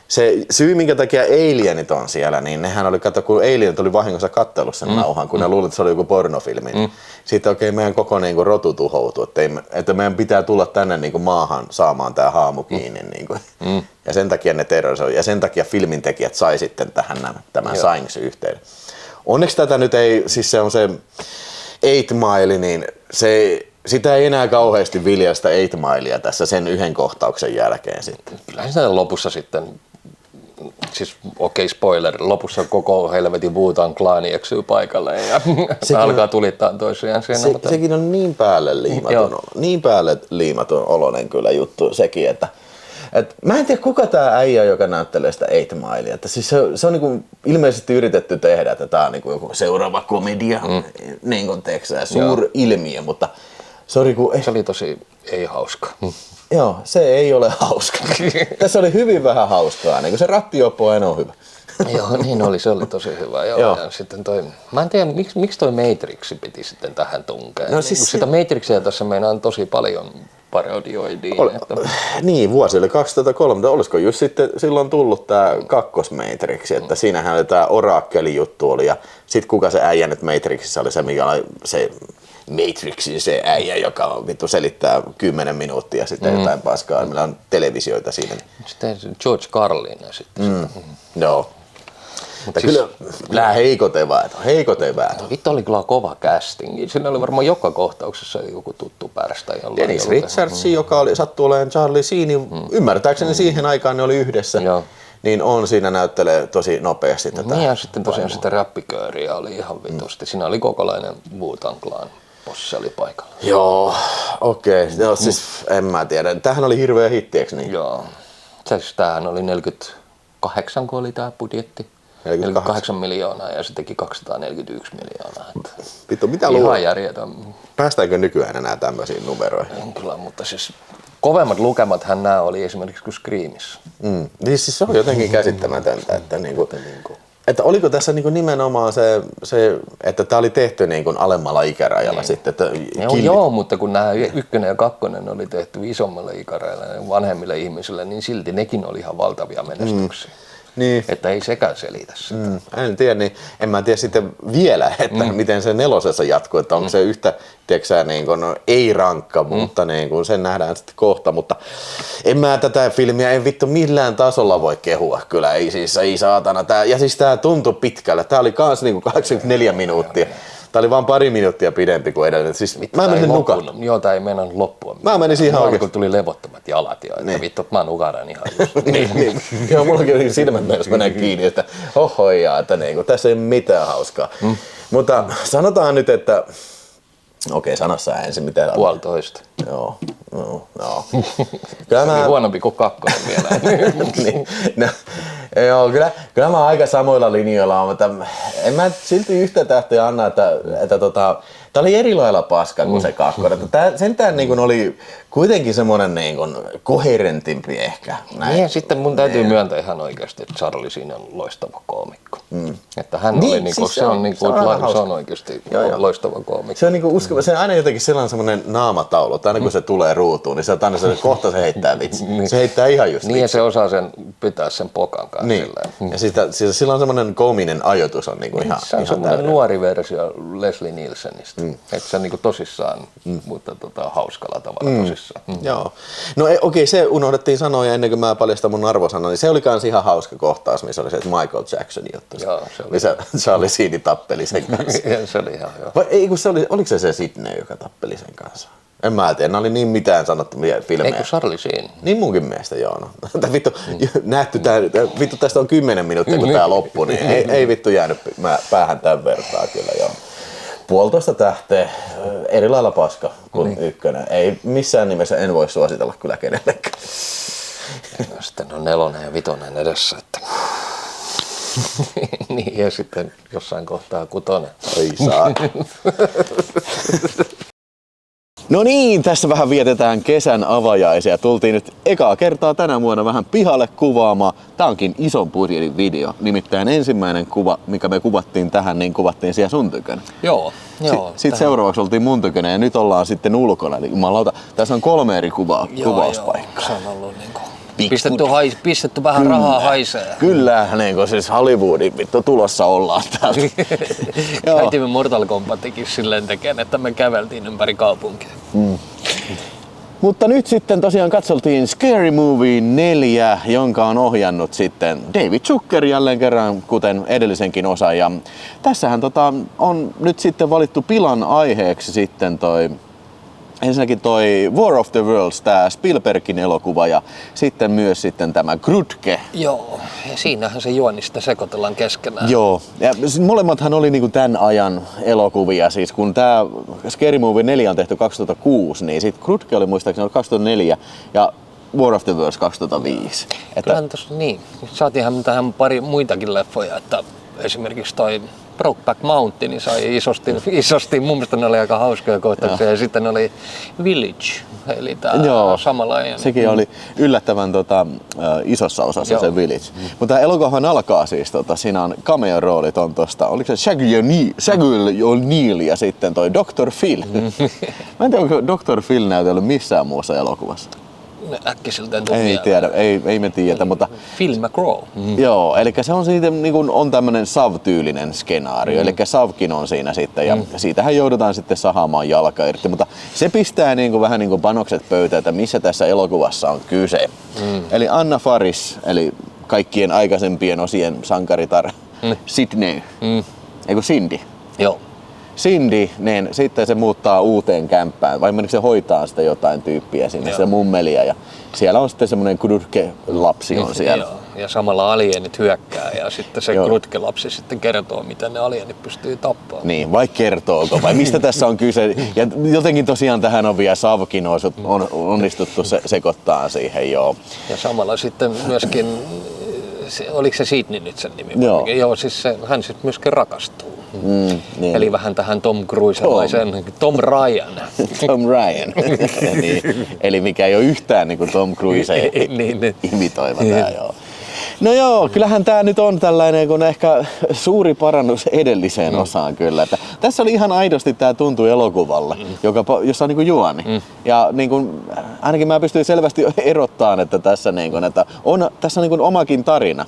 se syy, minkä takia alienit on siellä, niin nehän oli, kun alienit oli vahingossa kattellut sen nauhan, kun ne luulivat, että se oli joku pornofilmi. Sitten meidän koko niinku rotu tuhoutui, että meidän pitää tulla tänne niinku maahan saamaan tämä haamu kiinni. Niinku. Ja sen takia ne terrorisoi, ja sen takia filmintekijät sai sitten tähän tämän Signs-yhteyden. Onneksi tätä nyt ei, siis se on se 8 Mile, niin sitä ei enää kauheasti viljasta 8 Milea tässä sen yhden kohtauksen jälkeen sitten. Kyllähän sitä lopussa sitten, siis spoiler, lopussa koko helvetin Wu-Tang klaani eksyy paikalle ja se alkaa tulittaa toisiaan siinä. Sekin on niin päälle liimaton oloinen kyllä juttu sekin, että mä en tiedä kuka tää äijä, joka näyttelee sitä 8 Milea. Että siis se on niinku ilmeisesti yritetty tehdä, että tää on niinku joku seuraava komedia, niin kuin suuri ilmiö, mutta sori kun... Se oli tosi ei hauska. Joo, se ei ole hauska. Tässä oli hyvin vähän hauskaa, niin kuin se rattijuoppo aina on hyvä. Joo, niin oli, se oli tosi hyvä. Joo. Ja sitten mä en tiedä, miksi toi Matrix piti sitten tähän tunkeen. No, siis sitä Matrixia tässä meinaan tosi paljon parodioidiin. Niin, vuosille 2003, olisiko just sitten silloin tullut tää kakkosmatrixi, että siinähän oli tää Oracle-juttu oli ja sit kuka se äijä nyt Matrixissa oli se, mikä oli se Matrixin se äijä, joka on vittu selittää 10 minuuttia sitten jotain paskaa, millä on televisioita siinä. Sitten George Carlin sitten. Joo. Mutta siis, kyllä heikot eväät. Vittu oli kyllä kova casting. Siinä oli varmaan joka kohtauksessa joku tuttu pärstä. Dennis Richards, joka sattuu olemaan Charlie Sheen, ymmärtääkseni siihen aikaan ne oli yhdessä. Joo. Niin on siinä näyttelee tosi nopeasti tätä. Niin ja sitten tosiaan sitä räppikööriä oli ihan vitusti. Siinä oli kokonainen Wu-Tang Clan bossi oli paikalla. Joo, okei. No, siis en mä tiedä. Tämähän oli hirveä hitti, eikö niin? Joo. Siis tämähän oli 48, kun oli tää budjetti. 48 miljoonaa ja se teki 241 miljoonaa. Vittu, mitä ihan järjetön. Päästäänkö nykyään enää tämmöisiin numeroihin? En kyllä, mutta siis kovemmat lukemathan nämä oli esimerkiksi kuin Screamissa. Siis se on jotenkin käsittämätöntä, että oliko tässä nimenomaan se että tämä oli tehty alemmalla ikärajalla sitten. Että joo, mutta kun nämä 1 ja 2 oli tehty isommalle ikärajalla vanhemmille ihmisille, niin silti nekin oli ihan valtavia menestyksiä. Niin. Että ei sekään selitä sitä. En tiedä, niin en mä tiedä sitten vielä, että miten se 4 jatkuu, että onko se yhtä, tiedätkö ei rankka, mutta sen nähdään sitten kohta, mutta en mä tätä filmiä en vittu millään tasolla voi kehua kyllä, ei saatana, ja siis tää tuntui pitkälle, tää oli kans 84 minuuttia. Tää oli vaan pari minuuttia pidempi kuin edellinen. Siis mä menin nukaan. Joo, tää ei meinannut loppua. Mä menin siihen oikein. Kun tuli levottomat jalat ja että vittu, mä nukaran ihan just. niin. Joo, mullakin oli silmät mennessä menee kiinni, että hohojaa, että tässä ei ole mitään hauskaa. Mutta sanotaan nyt, että Okei, sano sä ensin, miten... 1,5. Joo. Kyllä mä... Huonompi kuin 2 vielä. niin, no, joo, kyllä mä aika samoilla linjoilla on, mutta en mä silti yhtä tähteä anna, että tää oli eri lailla paska kuin se 2. Tää sentään niin oli kuitenkin semmonen niin koherentimpi ehkä. Näin. Ja sitten mun täytyy myöntää ihan oikeasti, että Charlie siinä on loistava koomikko. Että hän oli niinku, siis se on oikeasti loistava koomikko. Se on niinku uskova, se on aina jotenkin semmonen naamataulu, että aina kun se tulee ruutuun, niin se on aina se kohta se heittää vitsi. Se heittää ihan just niin, ja se osaa sen pitää sen pokan kanssa. Niin. Ja sillä on semmonen koominen ajoitus on niinku ihan se on semmoinen nuori versio Leslie Nielsenistä. Että se on niinku tosissaan, mutta hauskalla tavalla tosissaan. Joo. No okei, se unohdettiin sanoa ja ennen kuin mä paljastan mun arvosanan, niin se oli kans ihan hauska kohtaus, missä oli se Michael Jackson juttu. Joo, se oli. Missä Charlie Sheen tappeli sen kanssa. Se oli ihan joo. Vai ei, kun oliko se Sidney, joka tappeli sen kanssa? En mä tiedä, nämä oli niin mitään sanottomia filmejä. Eikö Charlie Sheen? Niin munkin mielestä, joo. No. Vittu tästä on 10 minuuttia, kun tää loppui, niin ei vittu jäänyt päähän tämän vertaa kyllä, joo. 1,5 tähteä, eri lailla paska kuin 1. Ei missään nimessä en voi suositella kyllä kenellekään. Sitten on 4 ja 5 edessä, että... niin, ja sitten jossain kohtaa 6. Ei saa. No niin, tässä vähän vietetään kesän avajaisia. Tultiin nyt ekaa kertaa tänä vuonna vähän pihalle kuvaamaan. Tää onkin ison budjetin video. Nimittäin ensimmäinen kuva, mikä me kuvattiin tähän, niin kuvattiin siellä sun tykönä. Joo. Sitten seuraavaksi oltiin mun tykönä ja nyt ollaan sitten ulkona. Eli jumalauta, tässä on 3 eri kuvauspaikkaa. Se on ollut niinku... Pistetty vähän rahaa haisee. Kyllä, niin kuin siis Hollywoodin vittu tulossa ollaan täällä. Käytimme Mortal Kombatikin silleen tekemään, että me käveltiin ympäri kaupunkia. Mutta nyt sitten tosiaan katseltiin Scary Movie 4, jonka on ohjannut sitten David Zucker jälleen kerran, kuten edellisenkin osa. Ja tässähän on nyt sitten valittu pilan aiheeksi sitten ensinnäkin toi War of the Worlds, tää Spielbergin elokuva ja sitten myös sitten tämä Grudge. Joo, ja siinähän se juonista sekoitellaan keskenään. Joo, ja molemmathan oli niinku tämän ajan elokuvia, siis kun tää Scary Movie 4 on tehty 2006, niin sit Grudge oli muistaakseni 2004 ja War of the Worlds 2005. Kyllähän tossa niin, saatiinhan tähän pari muitakin leffoja, että esimerkiksi toi Brokeback Mountain sai isosti, mun mielestä ne oli aika hauskoja kohtauksia, ja sitten oli Village, eli tää samanlainen. Sekin oli yllättävän isossa osassa se Village. Mutta elokuvahan alkaa siis, siinä on cameo-roolit on tosta, oliko se Shaquille O'Neal ja sitten toi Dr. Phil. Mä en tiedä, onko Dr. Phil näytellyt missään muussa elokuvassa. Äkkiseltä ei tiedä, ei me tiedetä, mutta... Phil McGraw. Joo, eli se on siitä niin kuin on tämmönen Sav-tyylinen skenaario, eli Savkin on siinä sitten ja siitähän joudutaan sitten sahaamaan jalka irti, mutta se pistää niin kuin vähän niin kuin panokset pöytään, että missä tässä elokuvassa on kyse. Eli Anna Faris, eli kaikkien aikaisempien osien sankaritar, Sidney, eikö Cindy? Joo. Cindy, niin sitten se muuttaa uuteen kämppään, vai menikö se hoitaa sitä jotain tyyppiä sinne, sitä mummelia, ja siellä on sitten semmoinen Grudge-lapsi on siellä. Joo. Ja samalla alienit hyökkää, ja sitten se Grudge-lapsi sitten kertoo, miten ne alienit pystyy tappamaan. Niin, vai kertooko, vai mistä tässä on kyse? Ja jotenkin tosiaan tähän on vielä Savkin on onnistuttu sekoittaa siihen, joo. Ja samalla sitten myöskin, oliko se Sidney nyt sen nimi? Joo, siis hän sitten myöskin rakastuu. Niin. Eli vähän tähän Tom Cruiselaisen, Tom Ryan. Tom Ryan. Niin. Eli mikä ei ole yhtään niin kuin Tom Cruise imitoiva tää, joo. No joo, kyllähän tää nyt on tällainen kun ehkä suuri parannus edelliseen osaan kyllä. Että tässä oli ihan aidosti tää tuntui elokuvalle, jossa on niinku juoni. Ja niinku, ainakin mä pystyin selvästi erottamaan, että tässä, niinku, että tässä on niinku omakin tarina.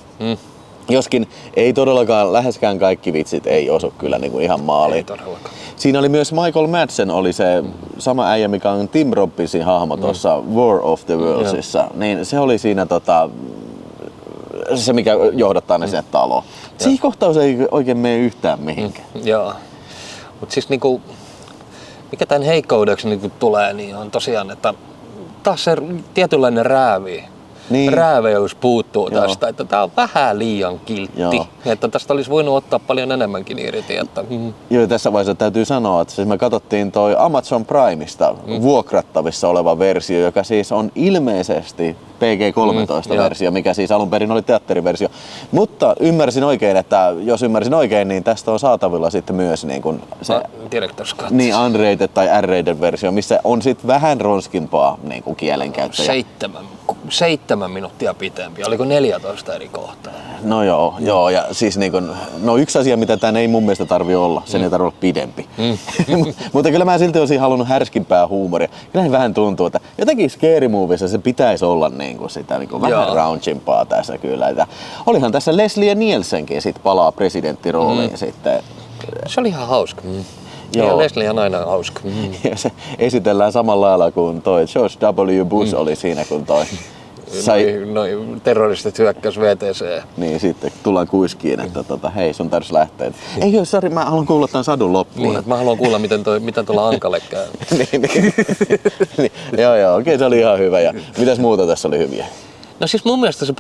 Joskin ei todellakaan läheskään kaikki vitsit ei osu kyllä niinku ihan maaliin. Ei todellakaan. Siinä oli myös Michael Madsen, oli se sama äijä, mikä on Tim Robinsin hahmo tuossa War of the Worldsissa. Niin se oli siinä se mikä johdattaa ne sinne taloon. Siinä kohtaus ei oikein mene yhtään mihinkään. Joo. Mut siis niinku, mikä tän heikkoudeksi niinku tulee, niin on tosiaan, että taas se tietynlainen räävi rääveys puuttuu tästä, että tää on vähän liian kiltti. Että tästä olisi voinut ottaa paljon enemmänkin irti. Että, Joo, tässä vaiheessa täytyy sanoa, että siis me katsottiin toi Amazon Primeista vuokrattavissa oleva versio, joka siis on ilmeisesti PG-13-versio, mikä siis alun perin oli teatteriversio. Mutta ymmärsin oikein, niin tästä on saatavilla sitten myös niin kuin se Director's Cut. Niin unrated tai R-rated-versio, missä on sitten vähän ronskimpaa niin kuin kielenkäyttöä. 7 minuuttia pitempi. Oliko 14 eri kohtaa? No joo, ja siis niin kun, yksi asia, mitä tän ei mun mielestä tarvi olla, sen ei tarvi olla pidempi. Mutta kyllä mä silti olisin halunnut härskimpää huumoria. Kyllä vähän tuntuu, että jotenkin Scary Moviessa se pitäisi olla niin kuin sitä niin kuin vähän raunchimpaa tässä kyllä. Ja olihan tässä Leslie Nielsenkin sit palaa presidenttirooliin sitten. Se oli ihan hauska. Ja Leslie on aina hauska. Ja se esitellään samalla lailla kuin toi George W. Bush oli siinä, kun toi Noi terroristit hyökkäs VTC. Niin, sitten tullaan kuiskiin, että hei, sun tarvitsisi lähteä. Ei, sori, mä haluan kuulla tämän sadun loppuun. Niin, mä haluan kuulla, miten tuolla Ankalle käy. niin. Joo, okei, se oli ihan hyvä. Ja mitäs muuta tässä oli hyviä? No siis mun mielestä se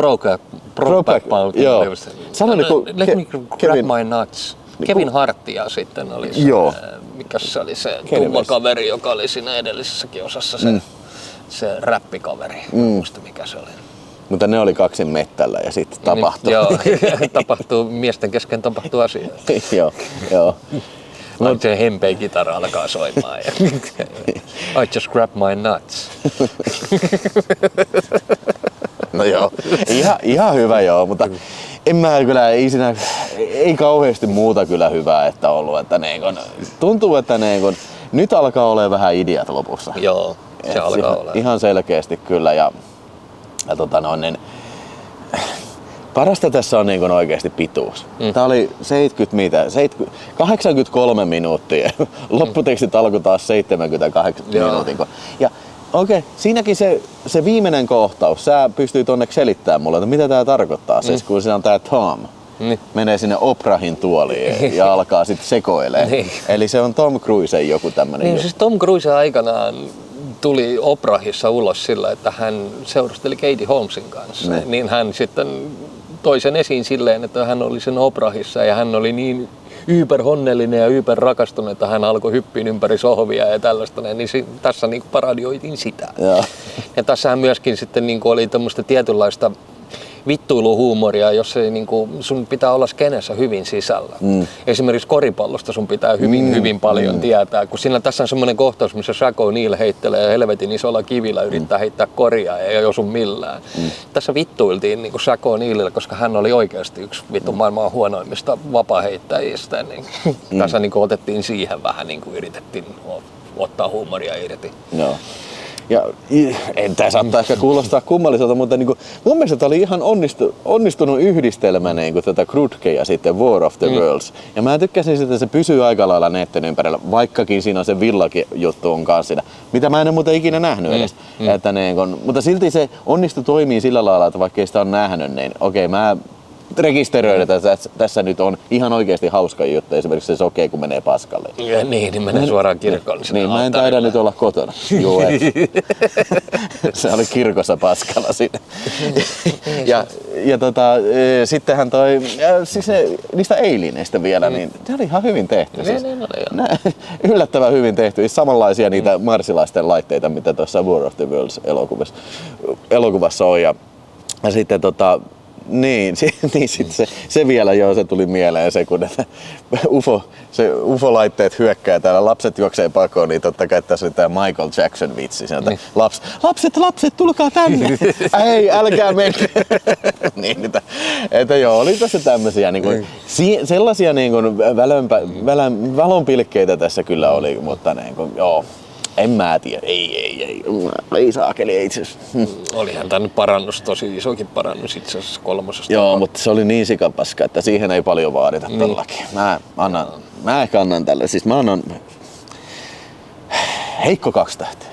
Brokeback Mountain oli se. Let me grab my nuts. Kevin Hart ja sitten oli se, oli se tumma kaveri, joka oli siinä edellisessäkin osassa se räppikaveri. Muista mikä se oli. Mutta ne oli kaksin mettällä ja sitten tapahtui. Tapahtuu, miesten kesken tapahtuu asioita. joo. Mutta se hempei kitara alkaa soimaan. I just grab my nuts. No joo, ihan hyvä mutta en mä kyllä, ei kauheasti muuta kyllä hyvää että ollut. Että tuntuu, että nyt alkaa olemaan vähän ideat lopussa. Joo, se alkaa olemaan. Ihan selkeästi kyllä parasta tässä on oikeasti pituus. Tää oli 83 minuuttia. Lopputekstit alkoi taas 78 minuutin. Ja okei, siinäkin se viimeinen kohtaus, sä pystyit onneksi selittämään mulle, että mitä tää tarkoittaa, kun siinä on tää Tom. Menee sinne Oprahin tuoliin ja alkaa sitten sekoilemaan. Eli se on Tom Cruisen joku tämmönen. Niin, siis Tom Cruise aikanaan tuli Oprahissa ulos sillä, että hän seurusteli Katie Holmesin kanssa. Niin hän sitten toi sen esiin silleen, että hän oli sen Oprahissa ja hän oli niin yperhonnellinen ja yperrakastunut, että hän alkoi hyppiin ympäri sohvia ja tällaista. Niin tässä niin paradioitiin sitä. Ja tässähän myöskin sitten niin oli tämmöistä tietynlaista vittuiluhuumoria, jos ei, sun pitää olla skenessä hyvin sisällä. Esimerkiksi koripallosta sun pitää hyvin paljon tietää, kun siinä tässä on semmoinen kohtaus, missä Shaq O'Neal heittelee helvetin isolla kivillä, yrittää heittää koria ja ei osu millään. Tässä vittuiltiin Shaq O'Nealilla, koska hän oli oikeasti yksi maailman huonoimmista vapaheittäjistä. Niin tässä otettiin siihen vähän, yritettiin ottaa huumoria irti. No. Ja tämä saattaa ehkä kuulostaa kummalliselta, mutta mun mielestä tämä oli ihan onnistunut yhdistelmä tätä Krutke ja sitten War of the Worlds. Ja mä tykkäsin sitä, että se pysyy aika lailla netten ympärillä, vaikkakin siinä on se villakin juttu on kanssa siinä, mitä mä en ole muuten ikinä nähnyt edes. Että mutta silti se onnistui toimii sillä lailla, että vaikka ei sitä ole nähnyt, niin okei, mä rekisteröidä, että tässä nyt on ihan oikeasti hauska juttu, esimerkiksi se sokee, kun menee paskalle. Niin menee suoraan kirkolle. Niin, mä en taida nyt olla kotona. Joo, se oli kirkossa paskalla siinä. ja sittenhän siis niistä Alienista vielä, niin ne oli ihan hyvin tehty. Siis, yllättävän hyvin tehty. Samanlaisia niitä marsilaisten laitteita, mitä tuossa War of the Worlds elokuvassa on. Ja sitten Niin sitten se vielä se tuli mieleen se, kun UFO-laitteet hyökkää täällä, lapset juoksee pakoon, niin totta kai tässä oli tää Michael Jackson vitsi sieltä. Lapset, tulkaa tänne! Ei, älkää mennä! Niin, että joo, oli tässä tämmösiä sellaisia valonpilkkeitä tässä kyllä oli, mutta joo. En mä tiedä, ei saakeli itse asiassa. Olihan tää nyt parannus, tosi isokin parannus itse asiassa 3. Joo, mutta se oli niin sikapaska, että siihen ei paljon vaadita todellakin. Mä ehkä annan tälle, siis mä annan heikko 2 tähteä.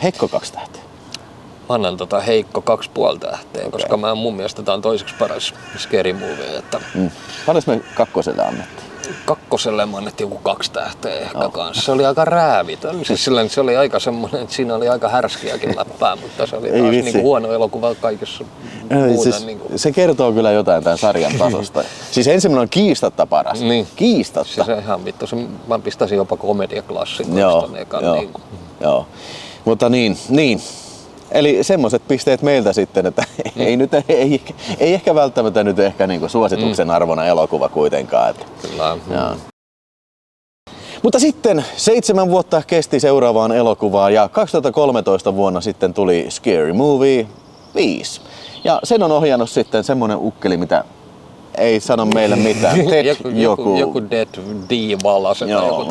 Mä annan heikko 2,5 tähteä, koska mun mielestä tää on toiseksi paras Scary Movie. Että... Paljon me 2 annettiin? kakkoselle mä annettiin joku 2 tähteä ehkä kanssa. Se oli aika räävitön. Siis sillä se oli aika semmoinen, että siinä oli aika härskiäkin läppää, mutta se oli taas niinku huono elokuva kaikessa muuta. Siis niinku. se kertoo kyllä jotain tämän sarjan tasosta. Siis ensimmäinen on kiistatta paras. Niin. Kiistatta. Siis se ihan vittu. Mä pistäisin jopa komediaklassikoista. Joo. Mutta niin. Eli semmoiset pisteet meiltä sitten, että ei ehkä välttämättä nyt ehkä niinku suosituksen arvona elokuva kuitenkaan. Että, kyllä. Mutta sitten 7 vuotta kesti seuraavaan elokuvaan ja 2013 vuonna sitten tuli Scary Movie 5. Ja sen on ohjannut sitten semmonen ukkeli, mitä ei sano meille mitään. Joku Dead D-valas. Joo,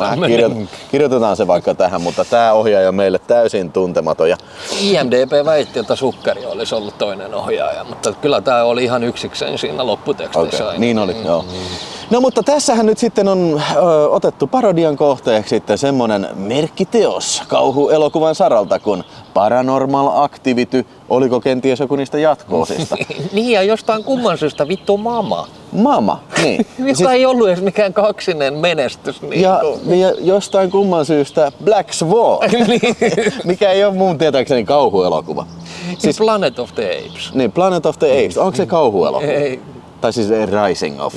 kirjoitetaan se vaikka tähän, mutta tää ohjaaja on meille täysin tuntematon. Ja IMDb väitti, että Zuckeri olisi ollut toinen ohjaaja, mutta kyllä tää oli ihan yksikseen siinä lopputekstissä. Okay, niin oli, joo. No mutta tässähän nyt sitten on otettu parodian kohteeksi sitten semmonen merkkiteos kauhuelokuvan saralta kuin Paranormal Activity. Oliko kenties joku niistä jatko-osista? Niin ja jostain kumman syystä vittu Mama. Mama, niin. Joka ei ollut edes mikään kaksinen menestys. Niin ja jostain kumman syystä Black Swan, mikä ei ole mun tietääkseni kauhuelokuva. Siis Planet of the Apes. Niin, Planet of the Apes. Onko se kauhuelokuva? Ei. Tai siis Rising of.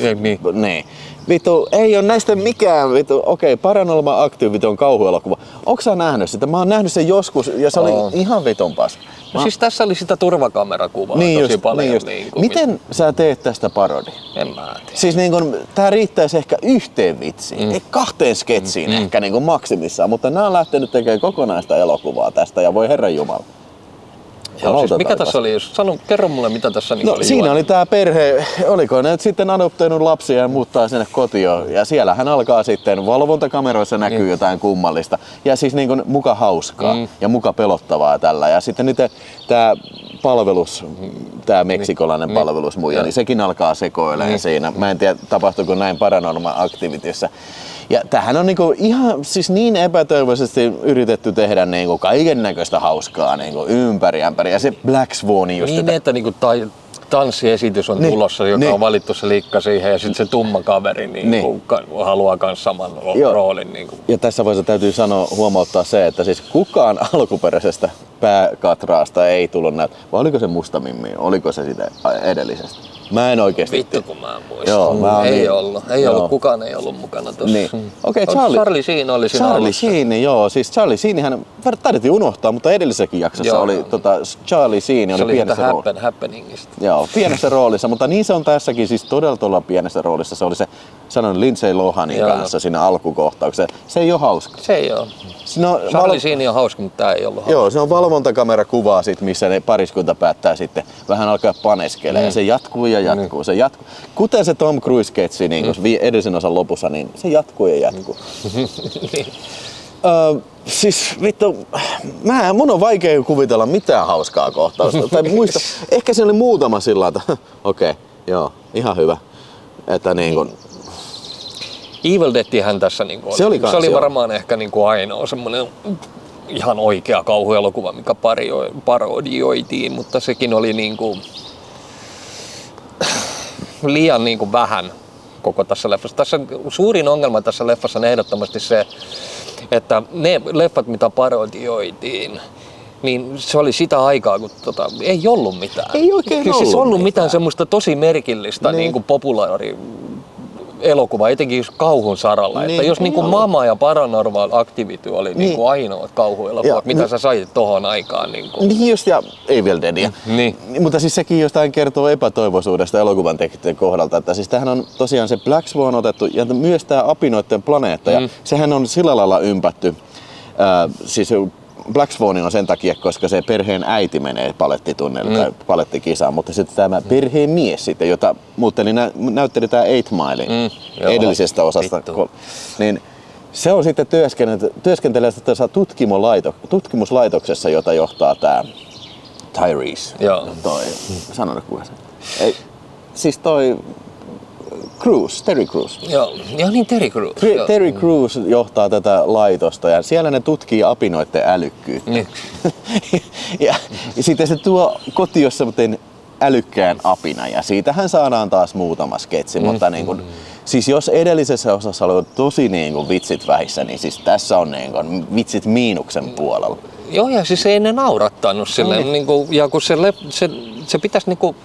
Niin. Vittu, ei ole näistä mikään, vittu, okei, Paranormal Activity on kauhuelokuva. Onko sä nähnyt sitä? Mä oon nähnyt sen joskus ja se oli ihan vitun paska. No siis tässä oli sitä turvakamerakuvaa tosi paljon. Niin miten sä teet tästä parodi? En mä tiedä. Siis niin kun, tää riittäisi ehkä yhteen vitsiin, 2 sketsiin ehkä niin kun maksimissaan, mutta nää on lähtenyt tekemään kokonaista elokuvaa tästä ja voi herran jumala. Joo, siis mikä tässä oli? Kerro mulle, mitä tässä oli. Siinä oli tää perhe, oliko ne sitten adoptoinut lapsia ja muuttaa sinne kotiin. Ja siellähän alkaa sitten, valvontakameroissa näkyy jotain kummallista. Ja siis niin kuin muka hauskaa ja muka pelottavaa tällä. Ja sitten nyt tää palvelus, tää meksikolainen palvelusmuija, niin sekin alkaa sekoilemaan siinä. Mä en tiedä, tapahtuuko näin Paranormal Activityssä. Ja tämähän on niinku ihan siis niin epätoivoisesti yritetty tehdä niinku kaiken näköistä hauskaa niinku ympäri. Ja se Black Swan just niin, että niinku tanssiesitys on tulossa, joka on valittu se liikka siihen ja sitten se tumma kaveri haluaa myös saman roolin. Niinku. Ja tässä vaiheessa täytyy huomauttaa se, että siis kukaan alkuperäisestä pääkatraasta ei tullut näyttää. Vai oliko se Musta Mimmi? Oliko se sitä edellisestä? Mä en oikeesti. Vittu kun mä en muista. Ei ollut, kukaan ei ollut mukana tossa. Niin. Okei, Charlie Sheen oli siinä Charlie Sheen, joo. Siis Charlie Sheenhän taidettiin unohtaa, mutta edellisessäkin jaksossa oli Charlie Sheen oli pienessä roolissa. Happeningista. Joo, pienessä roolissa, mutta niin se on tässäkin siis todella pienessä roolissa. Se oli se, sanon Lindsay Lohanin kanssa siinä alkukohtauksessa. Se ei ole hauska. Se ei ole. Charlie Sheen on hauska, mutta tää ei ollut hauska. Joo, se on valvontakamerakuvaa sit, missä ne pariskunta päättää sitten vähän alkaa paneskelemaan. Se jatkuu ja jatkuu. Se jatkuu. Kuten se Tom Cruise-sketsi niin edellisen osan lopussa, niin se jatkuu ja jatkuu. Siis vittu, mun on vaikea kuvitella mitään hauskaa kohtausta. Tai muista, ehkä se oli muutama sillä että okei, joo, ihan hyvä. Että niin kun, Evil Deadihän tässä niinku oli. Se oli varmaan ehkä niinku ainoa semmoinen ihan oikea kauhuelokuva, mikä parodioitiin, mutta sekin oli niinku liian niinku vähän koko tässä leffassa. Tässä suurin ongelma tässä leffassa on ehdottomasti se, että ne leffat, mitä parodioitiin, niin se oli sitä aikaa, kun ei ollut mitään. Ei oikein ollut mitään semmoista tosi merkillistä niin populaari elokuva, etenkin just kauhun saralla. Että jos niinku Mama ja Paranormal Activity oli niinku ainoat kauhuelokuvat, mitä sä sait tohon aikaan. Niin just, ja Evil Deadia. Niin. Mutta siis sekin jostain kertoo epätoivoisuudesta elokuvan tekijöiden kohdalta, että siis tämähän on tosiaan se Black Swan otettu ja myös tämä Apinoiden planeetta ja sehän on sillä lailla ympätty. Siis Black Swan on sen takia, koska se perheen äiti menee palettitunnelle tai palettikisaan, mutta sitten tämä perheen mies sitten, jota näytteli tämä 8 Milein edellisestä osasta, niin se on sitten työskentelee tutkimuslaitoksessa, jota johtaa tämä Tyrese. Sanon kuka se. Siis toi Terry Crews. Joo, niin Terry Crews. Terry Crews johtaa tätä laitosta ja siellä ne tutkii apinoiden älykkyyttä. ja sitten se tuo kotiossa älykkään apina ja siitähän saadaan taas muutama sketsi, mutta niin kun, siis jos edellisessä osassa oli tosi niinku vitsit vähissä, niin siis tässä on niinku vitsit miinuksen puolella. Joo, ja siis ei ne naurattanut silleen, niinku, ja kun se pitäisi niinku,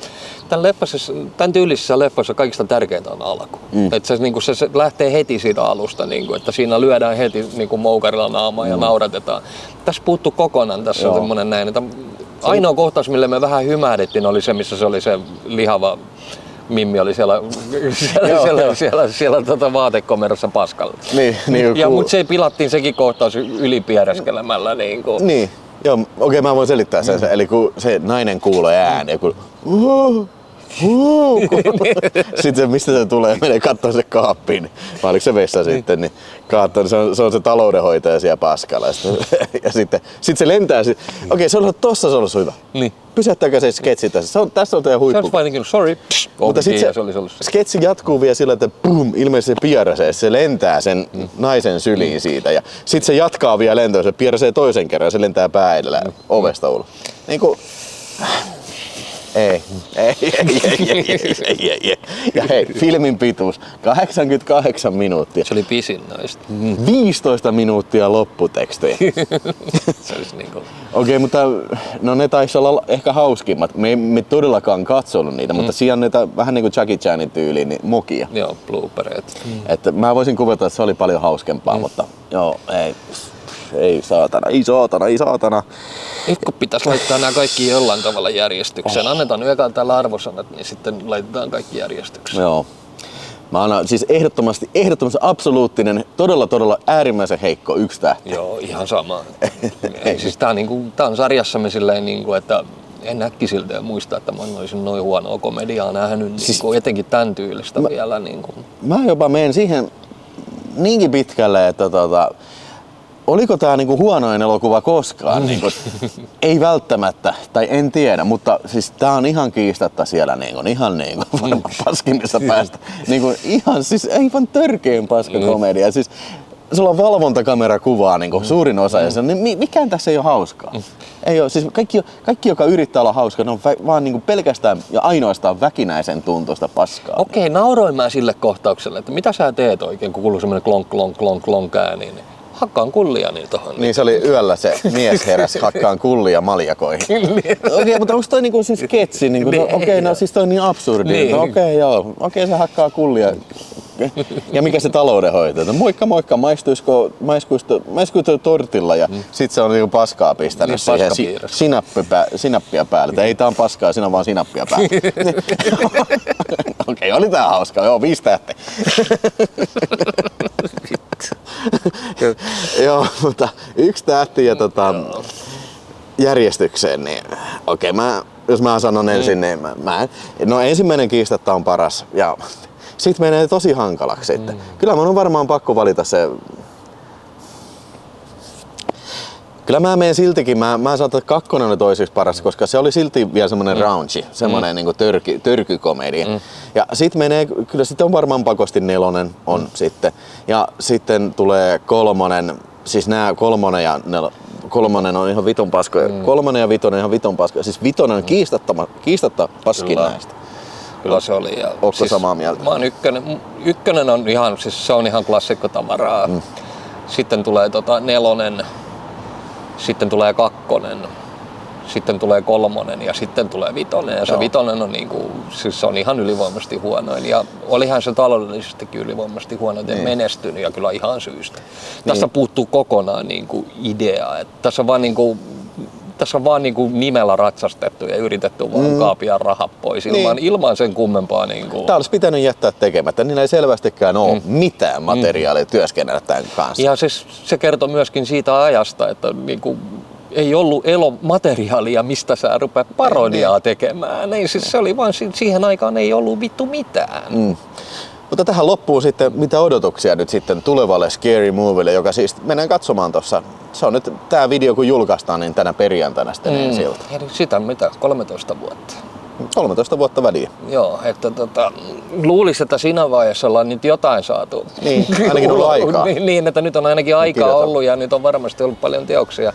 tämän tyylisessä leffassa kaikista tärkeintä on alku. Että se lähtee heti siitä alusta, niinku, että siinä lyödään heti niinku moukarilla naamaa ja nauratetaan. Tässä puuttuu kokonaan, tässä on semmoinen näin, että ainoa kohtaus, millä me vähän hymähdettiin, oli se, missä se oli se lihava Mimmi oli siellä vaatekomerossa paskalla. Mutta se pilattiin sekin kohtaus ylipiereskelemällä. Niin, joo, okei, mä voin selittää sen. Eli kun se nainen kuulee ääni, kun sitten se, mistä se tulee, menee kattoo se kaappiin, vai oliko se vessa sitten, niin katsoo, se on se taloudenhoitaja siellä paskalla. Ja sitten se lentää, okei, se on ollut tossa, se on ollut hyvä. Niin. Pysäyttääkö se sketsi tässä? Tässä on teidän huippu. Se olisi vain niin sorry. Mutta sitten se sketsi jatkuu vielä sillä, että boom, ilmeisesti se pieräsee. Se lentää sen naisen syliin siitä. Ja sitten se jatkaa vielä lentoa, se pieräsee toisen kerran ja se lentää pää edellä ovesta ulos. Niinku... Ei. Ja hei, filmin pituus 88 minuuttia. Se oli pisin näistä. 15 minuuttia lopputekstejä. Se olisi niinku... Okei, mutta no ne taisi olla ehkä hauskimmat. Me emme todellakaan katsonut niitä, mutta siinä on näitä vähän niin kuin Jackie Chanin tyyliin niin mokia. Joo, bloopereita. Että mä voisin kuvata, että se oli paljon hauskempaa, mutta joo, ei saatana. Nyt kun pitäisi laittaa nämä kaikki jollain tavalla järjestykseen, annetaan nyt ekaan täällä arvosanat, niin sitten laitetaan kaikki järjestykseen. Joo. Mä annan siis ehdottomasti absoluuttinen, todella äärimmäisen heikko 1 tähti. Joo, ihan sama. Siis tää on sarjassamme silleen, että en äkkisiltä muista, että mä olisin noin huonoa komediaa nähnyt, siis, etenkin tämän tyylistä vielä. Mä jopa menen siihen niinkin pitkälle, että oliko tää niinku huonoin elokuva koskaan? Ei välttämättä, tai en tiedä, mutta siis tää on ihan kiistatta siellä ihan paskimmissa päästä. Ihan siis aivan törkeän paskakomedia. Siis sulla on valvontakamera-kuvaa suurin osa ja mikään tässä ei ole hauskaa. Ei ole, siis kaikki joka yrittää olla hauska, ne on vaan pelkästään ja ainoastaan väkinäisen tuntuista paskaa. Okei, nauroin mä sille kohtaukselle, että mitä sä teet oikein, kun kuuluu semmoinen klonk ääni. Hakkaan kullia niin tohon. Niin se oli yöllä se mies heräsi hakkaan kullia maljakoihin. Okei, mutta onko toi niinku siis sketsi? Okei, no siis toi on niin absurdi. Niin. No, okei, se hakkaa kullia. Ja mikä se taloudenhoito? No, moikka, maistuisiko tortilla ja sit se on niinku paskaa pistänyt niin, siihen sinappia päälle. Ei tää on paskaa, siinä on vaan sinappia päälle. Okei, oli tää hauskaa. Joo, 5 tähteä. Joo, mutta 1 tähti ja järjestykseen, niin okei, jos mä sanon ensin, niin no ensimmäinen kiistatta on paras ja sit menee tosi hankalaksi sitten. Kyllä mun on varmaan pakko valita se. Kyllä mä menen siltikin, mä saatan, että 2 on toiseksi paras, koska se oli silti vielä semmonen raunchy, semmonen niinku törkykomedia. Ja sit menee, kyllä sitten on varmaan pakosti 4 on sitten. Ja sitten tulee 3, siis nää 3 on ihan vitun paskoja. 3 ja 5 on ihan vitun paskoja. Siis 5 on kiistatta paskin näistä. Kyllä se oli. Ootko siis samaa mieltä? Mä oon ykkönen on ihan, siis se on ihan klassikkotavaraa. Sitten tulee 4, sitten tulee 2, sitten tulee 3 ja sitten tulee 5. Ja se 5 on siis se on ihan ylivoimaisesti huonoin. Ja olihan se taloudellisestikin ylivoimaisesti huonoin ja menestynyt ja kyllä ihan syystä. Tässä puuttuu kokonaan idea. Että tässä on vaan nimellä ratsastettu ja yritetty vaan kaapia rahat pois ilman sen kummempaa. Tää olisi pitänyt jättää tekemättä, niin ei selvästikään ole mitään materiaalia työskennellä tämän kanssa. Ja se kertoo myöskin siitä ajasta, että ei ollut materiaalia, mistä sä rupeat parodiaa tekemään. Ei, siis se oli vaan siihen aikaan ei ollut vittu mitään. Mutta tähän loppuu sitten, mitä odotuksia nyt sitten tulevalle Scary Movielle, joka siis mennään katsomaan tuossa. Se on nyt tää video kun julkaistaan, niin tänä perjantaina sitten ensi-ilta. Sitä mitä, 13 vuotta. 13 vuotta väliä. Joo, että luulisin, että siinä vaiheessa ollaan nyt jotain saatu. Niin, ainakin ollut aikaa. Niin, että nyt on ainakin aikaa ollut ja nyt on varmasti ollut paljon teoksia.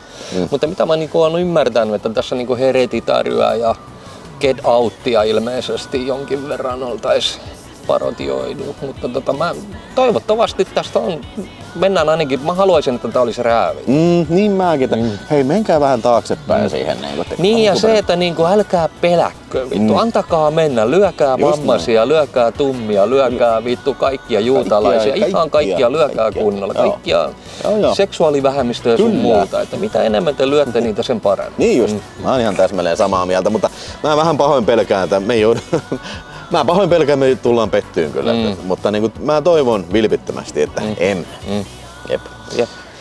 Mutta mitä mä olen ymmärtänyt, että tässä Hereditaryä ja Get Outia ilmeisesti jonkin verran oltaisiin parodioidu, mutta toivottavasti tästä mennään ainakin, mä haluaisin, että tää olisi räävi. Niin mäkin. Hei, menkää vähän taaksepäin siihen. Niin ja se, että älkää peläkkö, vittu, antakaa mennä, lyökää vammaisia, lyökää tummia, lyökää vittu kaikkia juutalaisia, ihan kaikkia lyökää kunnolla, kaikkia seksuaalivähemmistöjä sun muuta, että mitä enemmän te lyötte niitä sen paremmin. Niin just, mä oon ihan täsmälleen samaa mieltä, mutta mä vähän pahoin pelkään, että me tullaan pettyyn kyllä, mutta niin kuin, mä toivon vilpittömästi, että en. Jep.